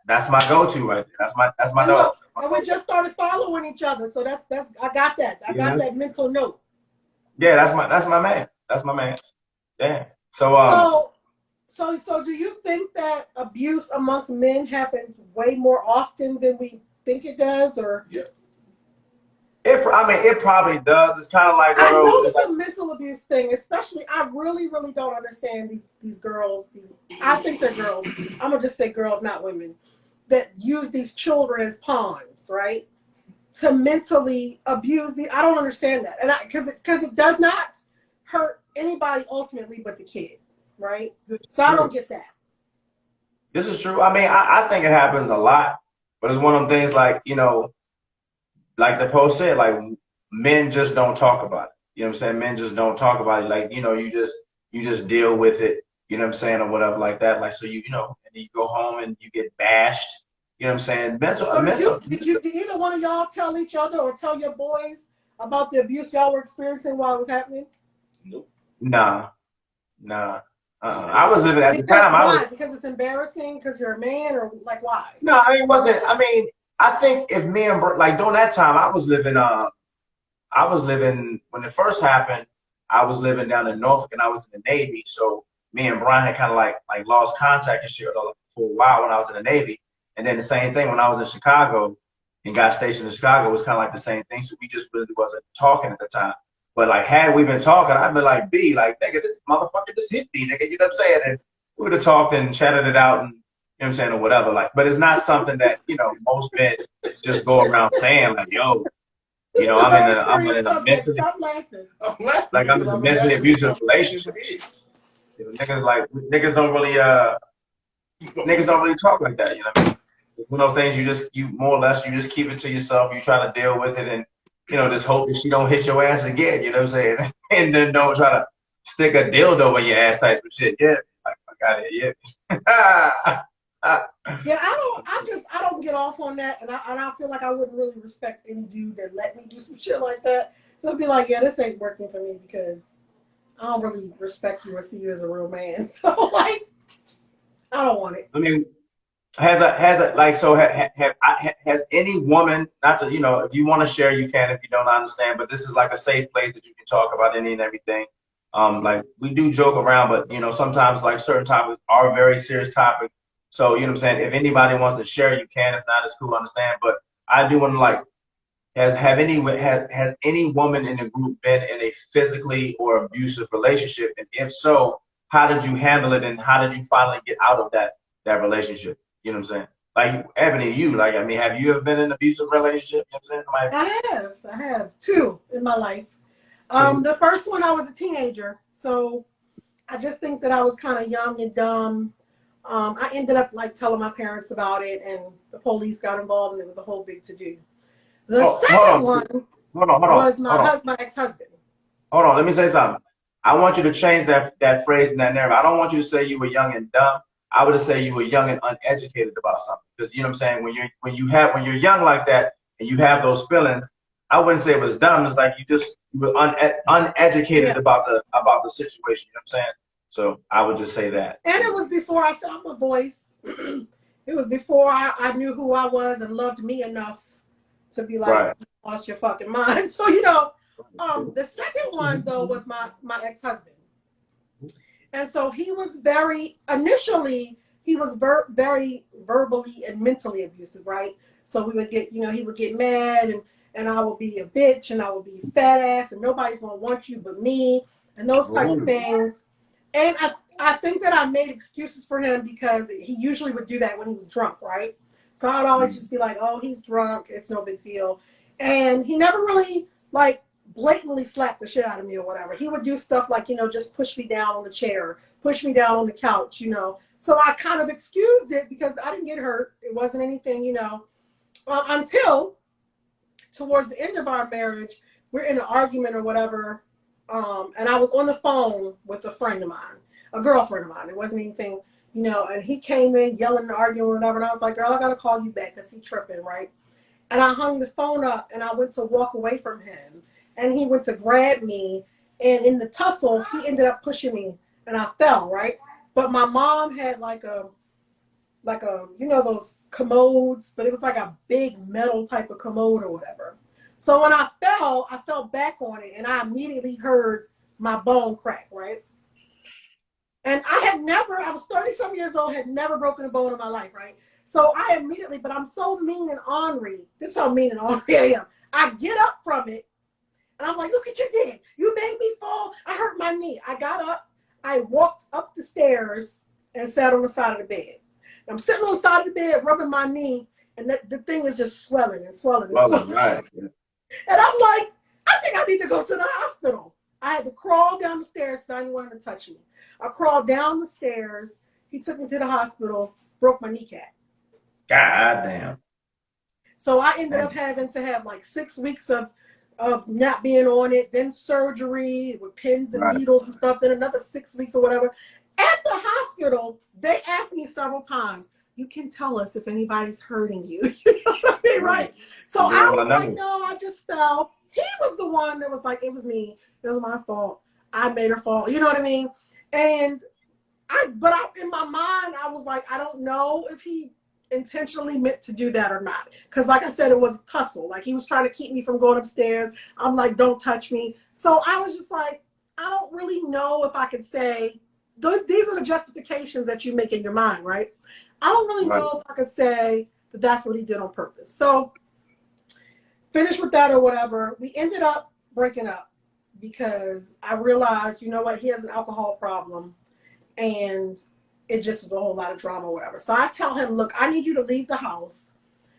that's my go-to right there. That's my And dog. look, and we just started following each other, so that's I got that. I got that mental note. Yeah, that's my man. That's my man. Yeah. So So do you think that abuse amongst men happens way more often than we think it does, or? Yeah. it probably does. It's kind of like one I of know those. that the mental abuse thing, especially, I really, really don't understand these girls. I think they're girls. I'm gonna just say girls, not women, that use these children as pawns, right? To mentally abuse the. I don't understand that, and because it does not hurt anybody ultimately but the kid, right? So I don't get that. This is true. I mean, I think it happens a lot, but it's one of them things like, like the post said, like men just don't talk about it. You know what I'm saying? Men just don't talk about it. Like, you just deal with it, you know what I'm saying, or whatever like that. Like, so and then you go home and you get bashed. You know what I'm saying? So did either one of y'all tell each other or tell your boys about the abuse y'all were experiencing while it was happening? Nope. Nah. I was living at the time. Why? Because it's embarrassing? Because you're a man, or like why? No, I mean, wasn't. I mean, I think if me and like during that time, I was living. When it first happened. I was living down in Norfolk, and I was in the Navy. So me and Brian had kind of like lost contact and shit for a while when I was in the Navy. And then the same thing when I was in Chicago and got stationed in Chicago, it was kind of like the same thing. So we just really wasn't talking at the time. But like, had we been talking, I'd be like, B, like, nigga, this motherfucker just hit me, nigga. You know what I'm saying? And we would have talked and chatted it out, and you know what I'm saying, or whatever. Like, but it's not something that most men just go around saying like, yo, This is a I'm very in serious a subject. mentally Stop laughing. I'm laughing like I'm in because a I'm mentally imagining abusive relationship. Niggas don't really talk like that. You know what I mean? It's one of those things you more or less you just keep it to yourself. You try to deal with it and just hope that she don't hit your ass again. You know what I'm saying? And then don't try to stick a dildo in your ass type of shit. Yeah, like I got it. Yeah. Yeah, I don't get off on that, and I feel like I wouldn't really respect any dude that let me do some shit like that. So it'd be like, yeah, this ain't working for me because I don't really respect you or see you as a real man. So like, I don't want it. I mean, has any woman, not to, if you want to share, you can. If you don't understand, but this is like a safe place that you can talk about any and everything. Like we do joke around, but sometimes like certain topics are very serious topics. So you know what I'm saying. If anybody wants to share, you can. If not, it's cool. Understand. But I do want to like, has any woman in the group been in a physically or abusive relationship, and if so, how did you handle it, and how did you finally get out of that relationship? You know what I'm saying? like Ebony, you, like, I mean, have you ever been in an abusive relationship? You know what I'm saying? I have two in my life. The first one, I was a teenager, so I just think that I was kind of young and dumb. I ended up like telling my parents about it, and the police got involved, and it was a whole big to-do. The second one was my ex-husband. Hold on, let me say something. I want you to change that phrase and that narrative. I don't want you to say you were young and dumb. I would say you were young and uneducated about something. Because you know what I'm saying? When you're young like that and you have those feelings, I wouldn't say it was dumb. It's like you were uneducated about the situation. You know what I'm saying? So I would just say that. And it was before I found my voice. It was before I knew who I was and loved me enough to be like, Right. you lost your fucking mind. So, the second one, though, was my ex-husband. And so he was initially, he was very verbally and mentally abusive, right? So we would get, he would get mad and I would be a bitch and I would be fat ass and nobody's going to want you but me and those type of things. And I think that I made excuses for him because he usually would do that when he was drunk, right? So I'd always just be like, oh, he's drunk. It's no big deal. And he never really, like, blatantly slapped the shit out of me or whatever. He would do stuff like, just push me down on the chair, push me down on the couch, So I kind of excused it because I didn't get hurt. It wasn't anything, until towards the end of our marriage, we're in an argument or whatever. And I was on the phone with a friend of mine, a girlfriend of mine. It wasn't anything, and he came in yelling and arguing or whatever. And I was like, girl, I got to call you back because he's tripping, right? And I hung the phone up and I went to walk away from him. And he went to grab me. And in the tussle, he ended up pushing me. And I fell, right? But my mom had like a those commodes, but it was like a big metal type of commode or whatever. So when I fell back on it and I immediately heard my bone crack, right? And I was 30-some years old, had never broken a bone in my life, right? So I immediately, but I'm so mean and ornery. This is how mean and ornery I am. I get up from it and I'm like, look what you did. You made me fall. I hurt my knee. I got up. I walked up the stairs and sat on the side of the bed. I'm sitting on the side of the bed, rubbing my knee, and the thing is just swelling and swelling and swelling. Right. And I'm like, I think I need to go to the hospital. I had to crawl down the stairs because I didn't want him to touch me. I crawled down the stairs. He took me to the hospital, broke my kneecap. God damn. So I ended up having to have like 6 weeks of not being on it, then surgery with pins and needles and stuff, then another 6 weeks or whatever. At the hospital, they asked me several times, you can tell us if anybody's hurting you. You know what I mean, right? So I was like, no, I just fell. He was the one that was like, it was me. It was my fault. I made her fall. You know what I mean? And in my mind, I was like, I don't know if he intentionally meant to do that or not. Because like I said, it was a tussle. Like he was trying to keep me from going upstairs. I'm like, don't touch me. So I was just like, I don't really know if I could say, these are the justifications that you make in your mind, right? I don't really know if I could say that that's what he did on purpose. So finish with that or whatever. We ended up breaking up because I realized, you know what, he has an alcohol problem and it just was a whole lot of drama or whatever. So I tell him, look, I need you to leave the house.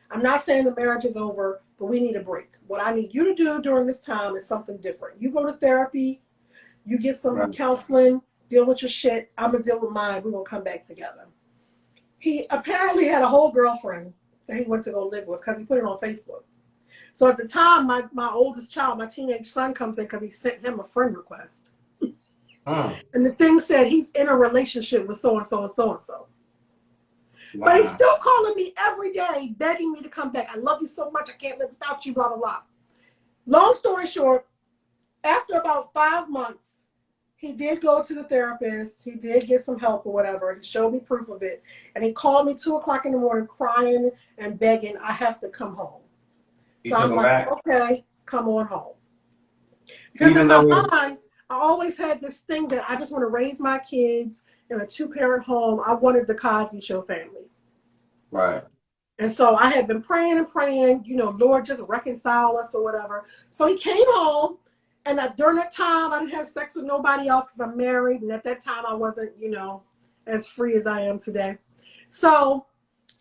I'm not saying the marriage is over, but we need a break. What I need you to do during this time is something different. You go to therapy, you get some counseling, deal with your shit. I'm going to deal with mine. We're going to come back together. He apparently had a whole girlfriend that he went to go live with because he put it on Facebook. So at the time, my oldest child, my teenage son, comes in because he sent him a friend request. And the thing said he's in a relationship with so-and-so and so-and-so. Wow. But he's still calling me every day, begging me to come back. I love you so much. I can't live without you, blah, blah, blah. Long story short, after about 5 months, he did go to the therapist. He did get some help or whatever. He showed me proof of it. And he called me 2 o'clock in the morning crying and begging, I have to come home. So I'm like, okay, come on home. Because in my mind, I always had this thing that I just want to raise my kids in a 2-parent home. I wanted the Cosby Show family. Right. And so I had been praying and praying, Lord, just reconcile us or whatever. So he came home. And during that time, I didn't have sex with nobody else because I'm married. And at that time, I wasn't, as free as I am today. So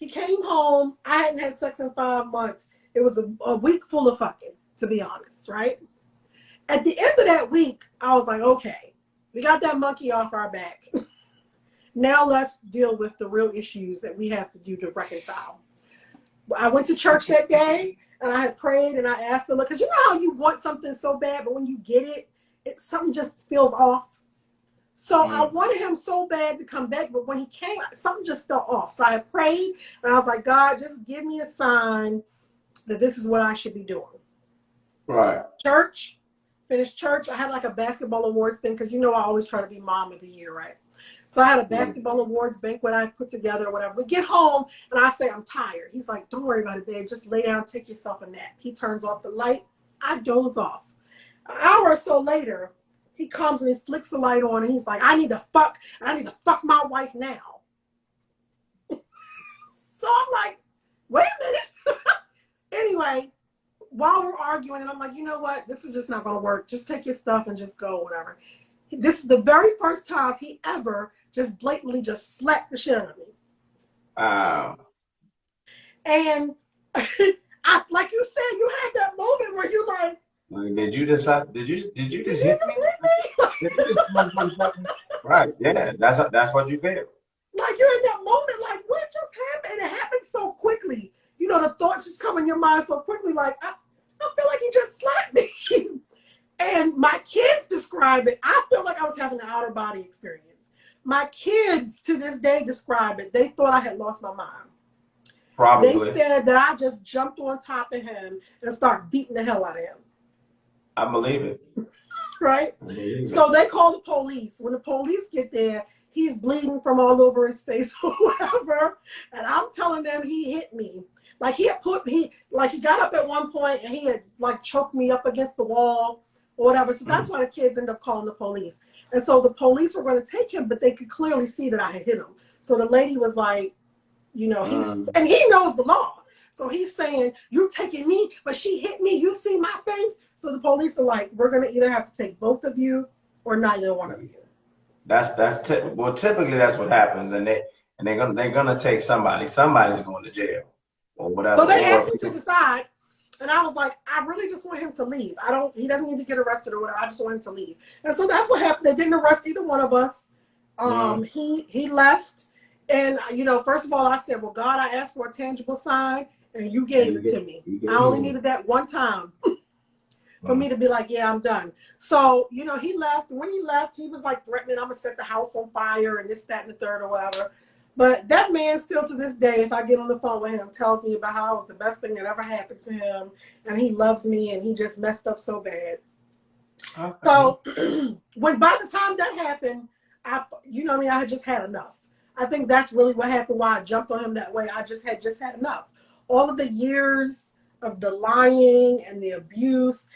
He came home. I hadn't had sex in 5 months. It was a week full of fucking, to be honest, right? At the end of that week, I was like, okay, we got that monkey off our back. Now let's deal with the real issues that we have to do to reconcile. I went to church that day and I had prayed and I asked the Lord, because you know how you want something so bad, but when you get it, something just feels off. So I wanted him so bad to come back, but when he came, something just felt off. So I prayed and I was like, God, just give me a sign that this is what I should be doing. Right. Church, finished church. I had like a basketball awards thing because you know I always try to be mom of the year, right? So I had a basketball awards banquet I put together or whatever. We get home and I say, I'm tired. He's like, don't worry about it, babe. Just lay down, take yourself a nap. He turns off the light. I doze off. An hour or so later, he comes and he flicks the light on and he's like, I need to fuck my wife now. So I'm like, wait a minute. Anyway, while we're arguing, and I'm like, you know what? This is just not going to work. Just take your stuff and just go, whatever. This is the very first time he ever just blatantly just slapped the shit out of me. And like you said, you had that moment where you like, did you just hit me? Right, yeah, that's what you feel. Like you're in that moment, like what just happened? And it happened so quickly. You know, the thoughts just come in your mind so quickly. Like I feel like he just slapped me. And my kids describe it. I feel like I was having an outer body experience. My kids to this day describe it. They thought I had lost my mind. Probably. They said that I just jumped on top of him and started beating the hell out of him. I believe it. Right? So they call the police. When the police get there, he's bleeding from all over his face or whatever. And I'm telling them he hit me. Like he got up at one point and he had like choked me up against the wall or whatever. So that's why the kids end up calling the police. And so the police were going to take him, but they could clearly see that I had hit him. So the lady was like, you know, and he knows the law. So he's saying, you're taking me, but she hit me. You see my face. So the police are like, we're going to either have to take both of you or neither one of you. Typically that's what happens. And they're gonna take somebody. Somebody's going to jail or whatever. So they asked me to decide. And I was like, I really just want him to leave. He doesn't need to get arrested or whatever. I just want him to leave. And so that's what happened. They didn't arrest either one of us. He left. And, you know, first of all, I said, well, God, I asked for a tangible sign and you gave it to me. I only needed that one time for me to be like, yeah, I'm done. So, you know, he left. When he left, he was like threatening, I'm going to set the house on fire and this, that, and the third or whatever. But that man still to this day, if I get on the phone with him, tells me about how it was the best thing that ever happened to him. And he loves me and he just messed up so bad. Okay. So by the time that happened, I had just had enough. I think that's really what happened, why I jumped on him that way. I just had enough. All of the years of the lying and the abuse,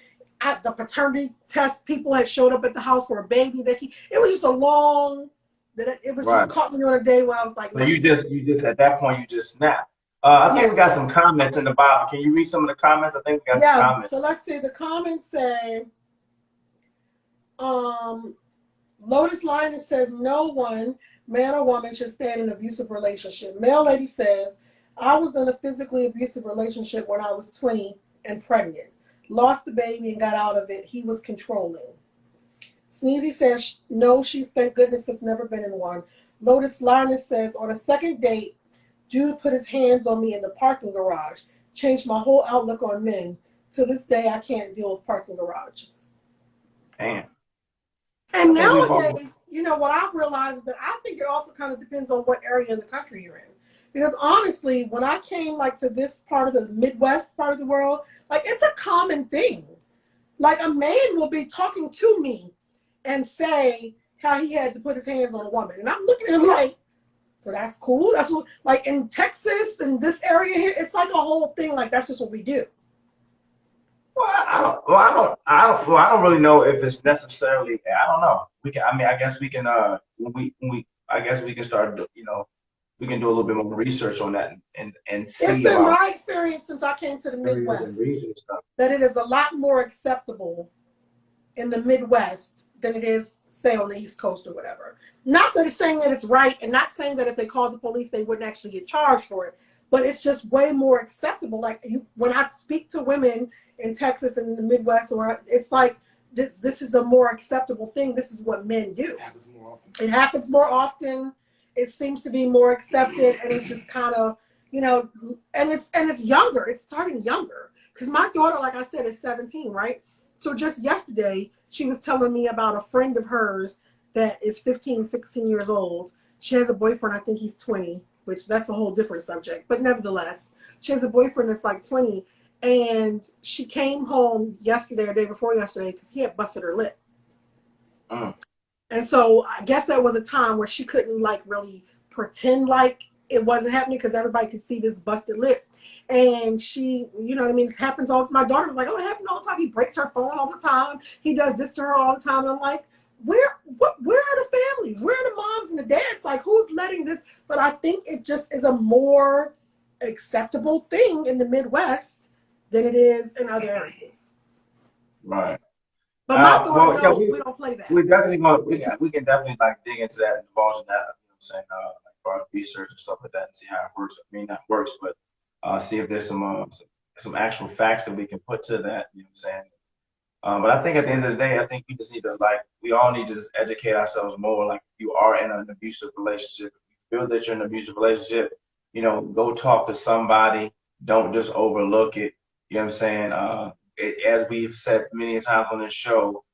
at the paternity test, people had showed up at the house for a baby it was just a long... It was just caught me on a day where I was like, so you just at that point you just snapped. I think we got some comments in the bottom. Can you read some of the comments? I think we got some comments. So let's see. The comments say, Lotus Linus says, no one, man or woman, should stay in an abusive relationship. Male Lady says, I was in a physically abusive relationship when I was 20 and pregnant. Lost the baby and got out of it. He was controlling. Sneezy says, no, she's, thank goodness, has never been in one. Lotus Linus says, on a second date, dude put his hands on me in the parking garage. Changed my whole outlook on men. To this day, I can't deal with parking garages. Damn. And nowadays, you know, what I've realized is that I think it also kind of depends on what area in the country you're in. Because honestly, when I came like to this part of the Midwest part of the world, like it's a common thing. Like a man will be talking to me and say how he had to put his hands on a woman. And I'm looking at him like, so that's cool? That's what, like in Texas and this area here, it's like a whole thing, like that's just what we do. Well, I don't really know if it's necessarily, I don't know. I guess we can, I guess we can start, you know, we can do a little bit more research on that and see. It's been my experience since I came to the Midwest that it is a lot more acceptable in the Midwest than it is, say, on the East Coast or whatever. Not that it's saying that it's right, and not saying that if they called the police, they wouldn't actually get charged for it. but it's just way more acceptable. Like when I speak to women in Texas and in the Midwest, it's like this is a more acceptable thing. This is what men do. It happens more often. It happens more often. It seems to be more accepted, and it's just kind of, you know, and it's younger. It's starting younger. Because my daughter, like I said, is 17, right? So just yesterday, she was telling me about a friend of hers that is 15, 16 years old. She has a boyfriend, I think he's 20, which that's a whole different subject. But nevertheless, she has a boyfriend that's like 20. And she came home yesterday or day before yesterday because he had busted her lip. And so I guess that was a time where she couldn't like really pretend like it wasn't happening because everybody could see this busted lip. And she, you know what I mean? It happens all. My daughter was like, "Oh, it happens all the time. He breaks her phone all the time. He does this to her all the time." And I'm like, where are the families? Where are the moms and the dads? Like, who's letting this? But I think it just is a more acceptable thing in the Midwest than it is in other areas. Right. But my daughter knows we don't play that. We definitely we can definitely like dig into that and divulge in that. You know what I'm saying? Like far as research and stuff like that, and see how it works. I mean, not works, but see if there's some actual facts that we can put to that. You know what I'm saying? But I think at the end of the day, I think we just need to we all need to just educate ourselves more. Like if you are in an abusive relationship, if you feel that you're in an abusive relationship, you know, go talk to somebody. Don't just overlook it. You know what I'm saying? As we've said many times on this show,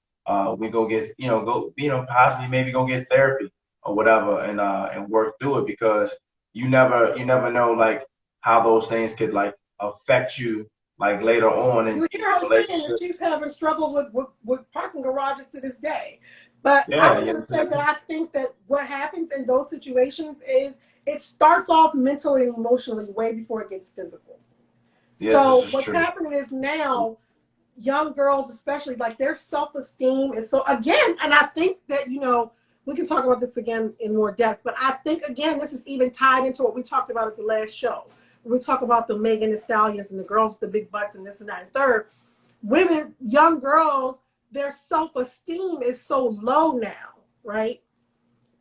we go get, possibly maybe go get therapy or whatever and work through it, because you never know like how those things could like affect you like later on in you hear her saying that she's having struggles with parking garages to this day. But I was going to say that I think that what happens in those situations is it starts off mentally and emotionally way before it gets physical. Yes, so what's happening is now young girls, especially, like their self-esteem is so, again, and I think that, you know, we can talk about this again in more depth, but I think, again, this is even tied into what we talked about at the last show. We talk about the Megan Thee Stallions and the girls with the big butts and this and that and third. Women, young girls, their self-esteem is so low now, right?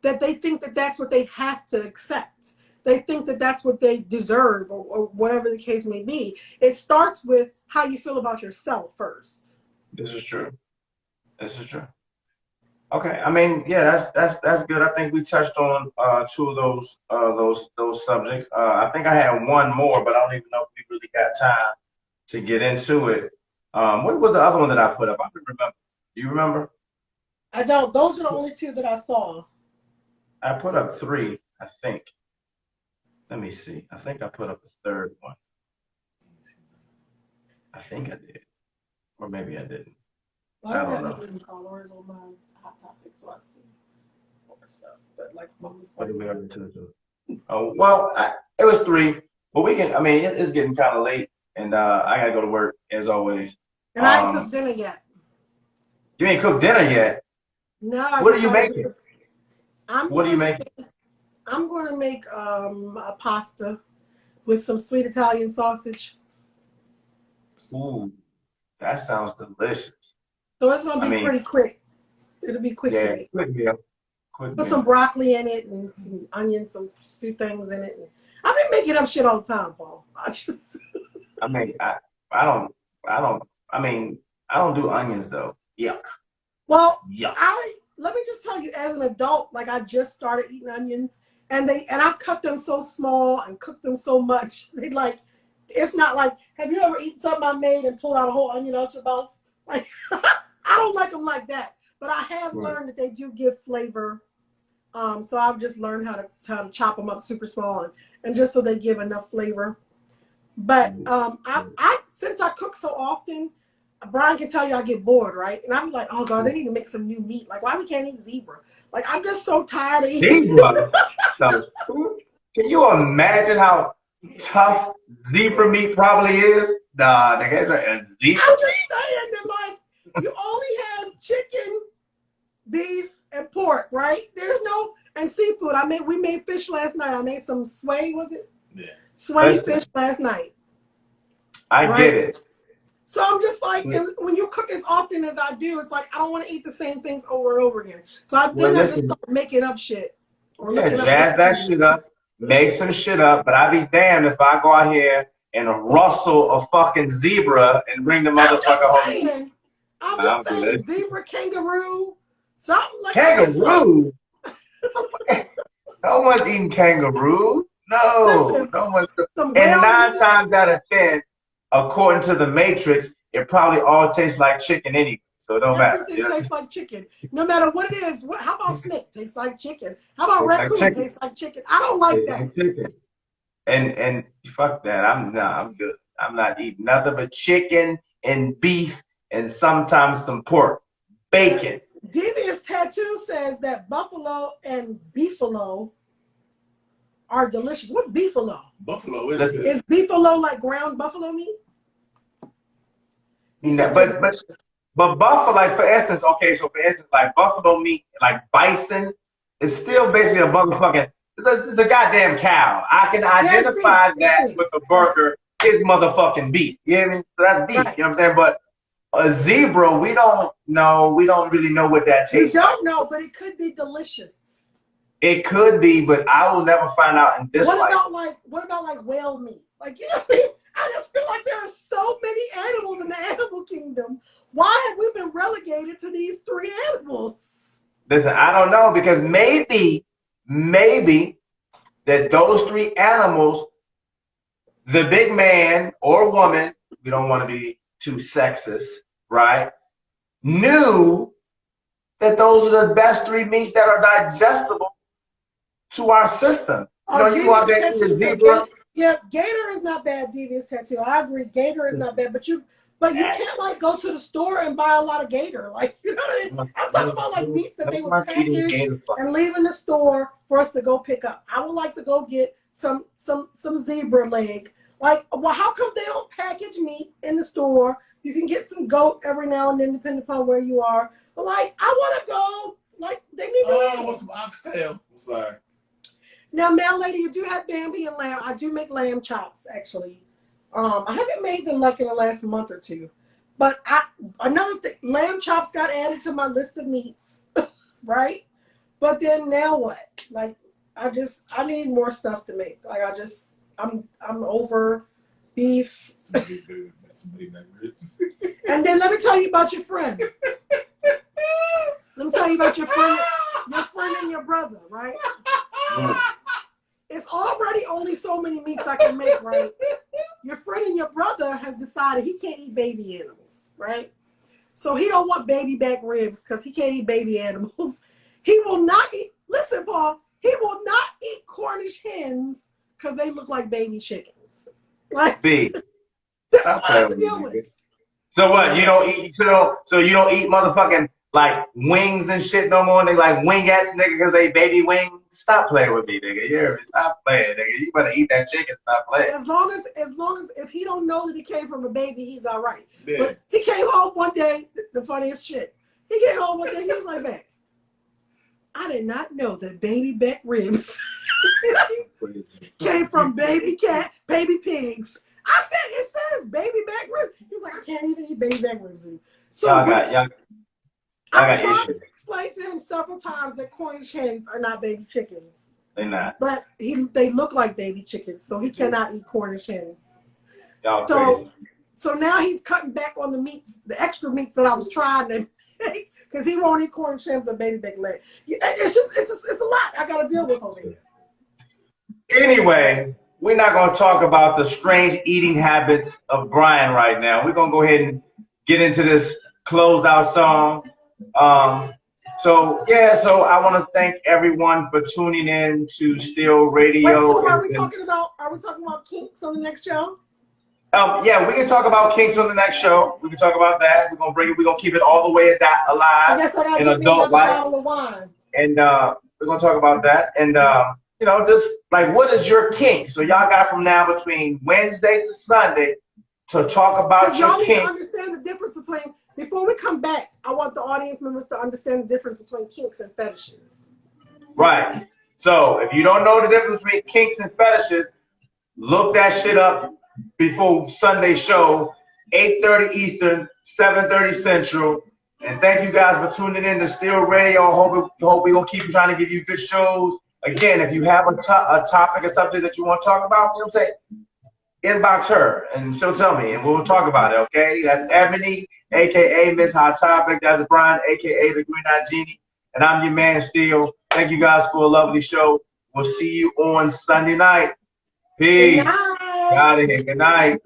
That they think that that's what they have to accept. They think that that's what they deserve, or whatever the case may be. It starts with how you feel about yourself first. This is true. Okay, I mean, yeah, that's good. I think we touched on two of those subjects. I think I had one more, but I don't even know if we really got time to get into it. What was the other one that I put up? I don't remember. Do you remember? I don't. Those are the only two that I saw. I put up 3, I think. Let me see. I think I put up a third one. I think I did, or maybe I didn't. I don't have any followers on my Hot Topic, so I see more stuff. But like, what did we have to? Oh well, it was 3, but we can. I mean, it's getting kind of late, and I gotta go to work as always. And I ain't cooked dinner yet. You ain't cooked dinner yet? No. What are you making? What are you making? I'm going to make a pasta with some sweet Italian sausage. Ooh, that sounds delicious. So it's going to be pretty quick. It'll be quick. Yeah, quick meal. Put some broccoli in it and some onions, some few things in it. I've been making up shit all the time, Paul. I don't do onions though. Yuck. Well, yuck. Let me just tell you, as an adult, like I just started eating onions. And I cut them so small and cook them so much. It's not like, have you ever eaten something I made and pulled out a whole onion out your mouth? Like, I don't like them like that. But I have learned that they do give flavor. So I've just learned how to chop them up super small and just so they give enough flavor. But since I cook so often, Brian can tell you I get bored, right? And I'm like, oh God, they need to make some new meat. Like, why we can't eat zebra? Like, I'm just so tired of eating zebra. Can you imagine how tough zebra meat probably is? Nah, zebra. I'm just saying that, like, you only have chicken, beef, and pork, right? And seafood. We made fish last night. I made some sway, was it? Yeah. Sway fish last night. I get it. So I'm just like, when you cook as often as I do, it's like I don't want to eat the same things over and over again. So I just start making up shit. Jazz that shit up. make some shit up, but I'd be damned if I go out here and rustle a fucking zebra and bring the motherfucker home. I'm I'm just saying, good. zebra, kangaroo, something like Kangaroo? No one's eating kangaroo. No, Listen, no one's. some And whale 9 meat. times out of 10, according to the Matrix, it probably all tastes like chicken anyway. So it don't matter. Everything You know? tastes like chicken, no matter what it is. How about snake? Tastes like chicken. How about Tastes like raccoon? chicken. Tastes like chicken. I don't like Tastes that. like chicken. And fuck that. I'm good. I'm not eating nothing but chicken and beef and sometimes some pork. Bacon. Devious Tattoo says that buffalo and beefalo are delicious. What's beefalo? Buffalo is Listen, good. Is beefalo like ground buffalo meat? He said but they're but delicious. but buffalo, like for instance, okay, so for instance, like buffalo meat, like bison, is still basically a motherfucking. It's a goddamn cow. I can identify beef. that with the burger. It's motherfucking beef. You hear me? So that's beef. Right. You know what I'm saying? But a zebra, we don't know. We don't really know what that You tastes like. don't know, but it could be delicious. It could be, but I will never find out in this life. What about like whale meat? Like, you know what I mean? I just feel like there are so many animals in the animal kingdom. Why have we been relegated to these 3 animals? Listen, I don't know, because maybe that those 3 animals, the big man or woman, we don't want to be too sexist, right? Knew that those are the best 3 meats that are digestible to our system. You know, you go out there and eat a zebra. Yeah, gator is not bad. Devious Tattoo, I agree. Gator is not bad, but you can't like go to the store and buy a lot of gator. Like, you know what I mean? I'm talking about like meats that they would package and leave in the store for us to go pick up. I would like to go get some zebra leg. Like, well, how come they don't package meat in the store? You can get some goat every now and then, depending upon where you are. But like, I want to go. Like, they need to. Oh, what's some oxtail? I'm sorry. Now, Mel Lady, you do have Bambi and lamb. I do make lamb chops, actually. I haven't made them like in the last month or 2. But another thing, lamb chops got added to my list of meats, right? But then now what? Like, I need more stuff to make. Like, I'm over beef. And then let me tell you about your friend. Let me tell you about your friend and your brother, right? It's already only so many meats I can make, right? Your friend and your brother has decided he can't eat baby animals, right? So he don't want baby back ribs because he can't eat baby animals. He will not eat, listen, Paul, he will not eat Cornish hens because they look like baby chickens. Like, B. this is what I have to deal with. So what? You don't eat motherfucking like wings and shit no more. They like wingettes, nigga, because they baby wings. Stop playing with me, nigga. You hear me? Stop playing, nigga. You better eat that chicken. Stop playing. As long as if he don't know that he came from a baby, he's all right. Yeah. But he came home one day, the funniest shit. He came home one day, he was like, "Man, I did not know that baby back ribs came from baby pigs." I said, "It says baby back ribs." He's like, "I can't even eat baby back ribs." So Y'all got I tried to issues. explain to him several times that Cornish hens are not baby chickens. They not. But they look like baby chickens, so he cannot eat Cornish hen. Y'all crazy. So now he's cutting back on the meats, the extra meats that I was trying to make, because he won't eat Cornish hens or baby back leg. It's a lot I got to deal with over here. Anyway, we're not going to talk about the strange eating habits of Brian right now. We're going to go ahead and get into this closeout song. So I want to thank everyone for tuning in to Still Radio. Wait, so are we talking about kinks on the next show? Yeah, we can talk about kinks on the next show. We can talk about that. We're gonna keep it all the way alive. I guess I gotta in get me another adult life. bottle of wine. And we're gonna talk about that. And just like, what is your kink? So y'all got from now between Wednesday to Sunday to talk about your y'all need kink. to understand the difference between. Before we come back, I want the audience members to understand the difference between kinks and fetishes. Right. So if you don't know the difference between kinks and fetishes, look that shit up before Sunday show, 8:30 Eastern, 7:30 Central. And thank you guys for tuning in to Still Radio. I hope we're gonna keep trying to give you good shows Again, if you have a topic or something that you want to talk about, you know what I'm saying? Inbox her and she'll tell me and we'll talk about it, okay? That's Ebony, aka Miss Hot Topic. That's Brian, aka the Green Eyed Genie. And I'm your man Steel. Thank you guys for a lovely show. We'll see you on Sunday night. Good Peace. night. Out of here. Good night.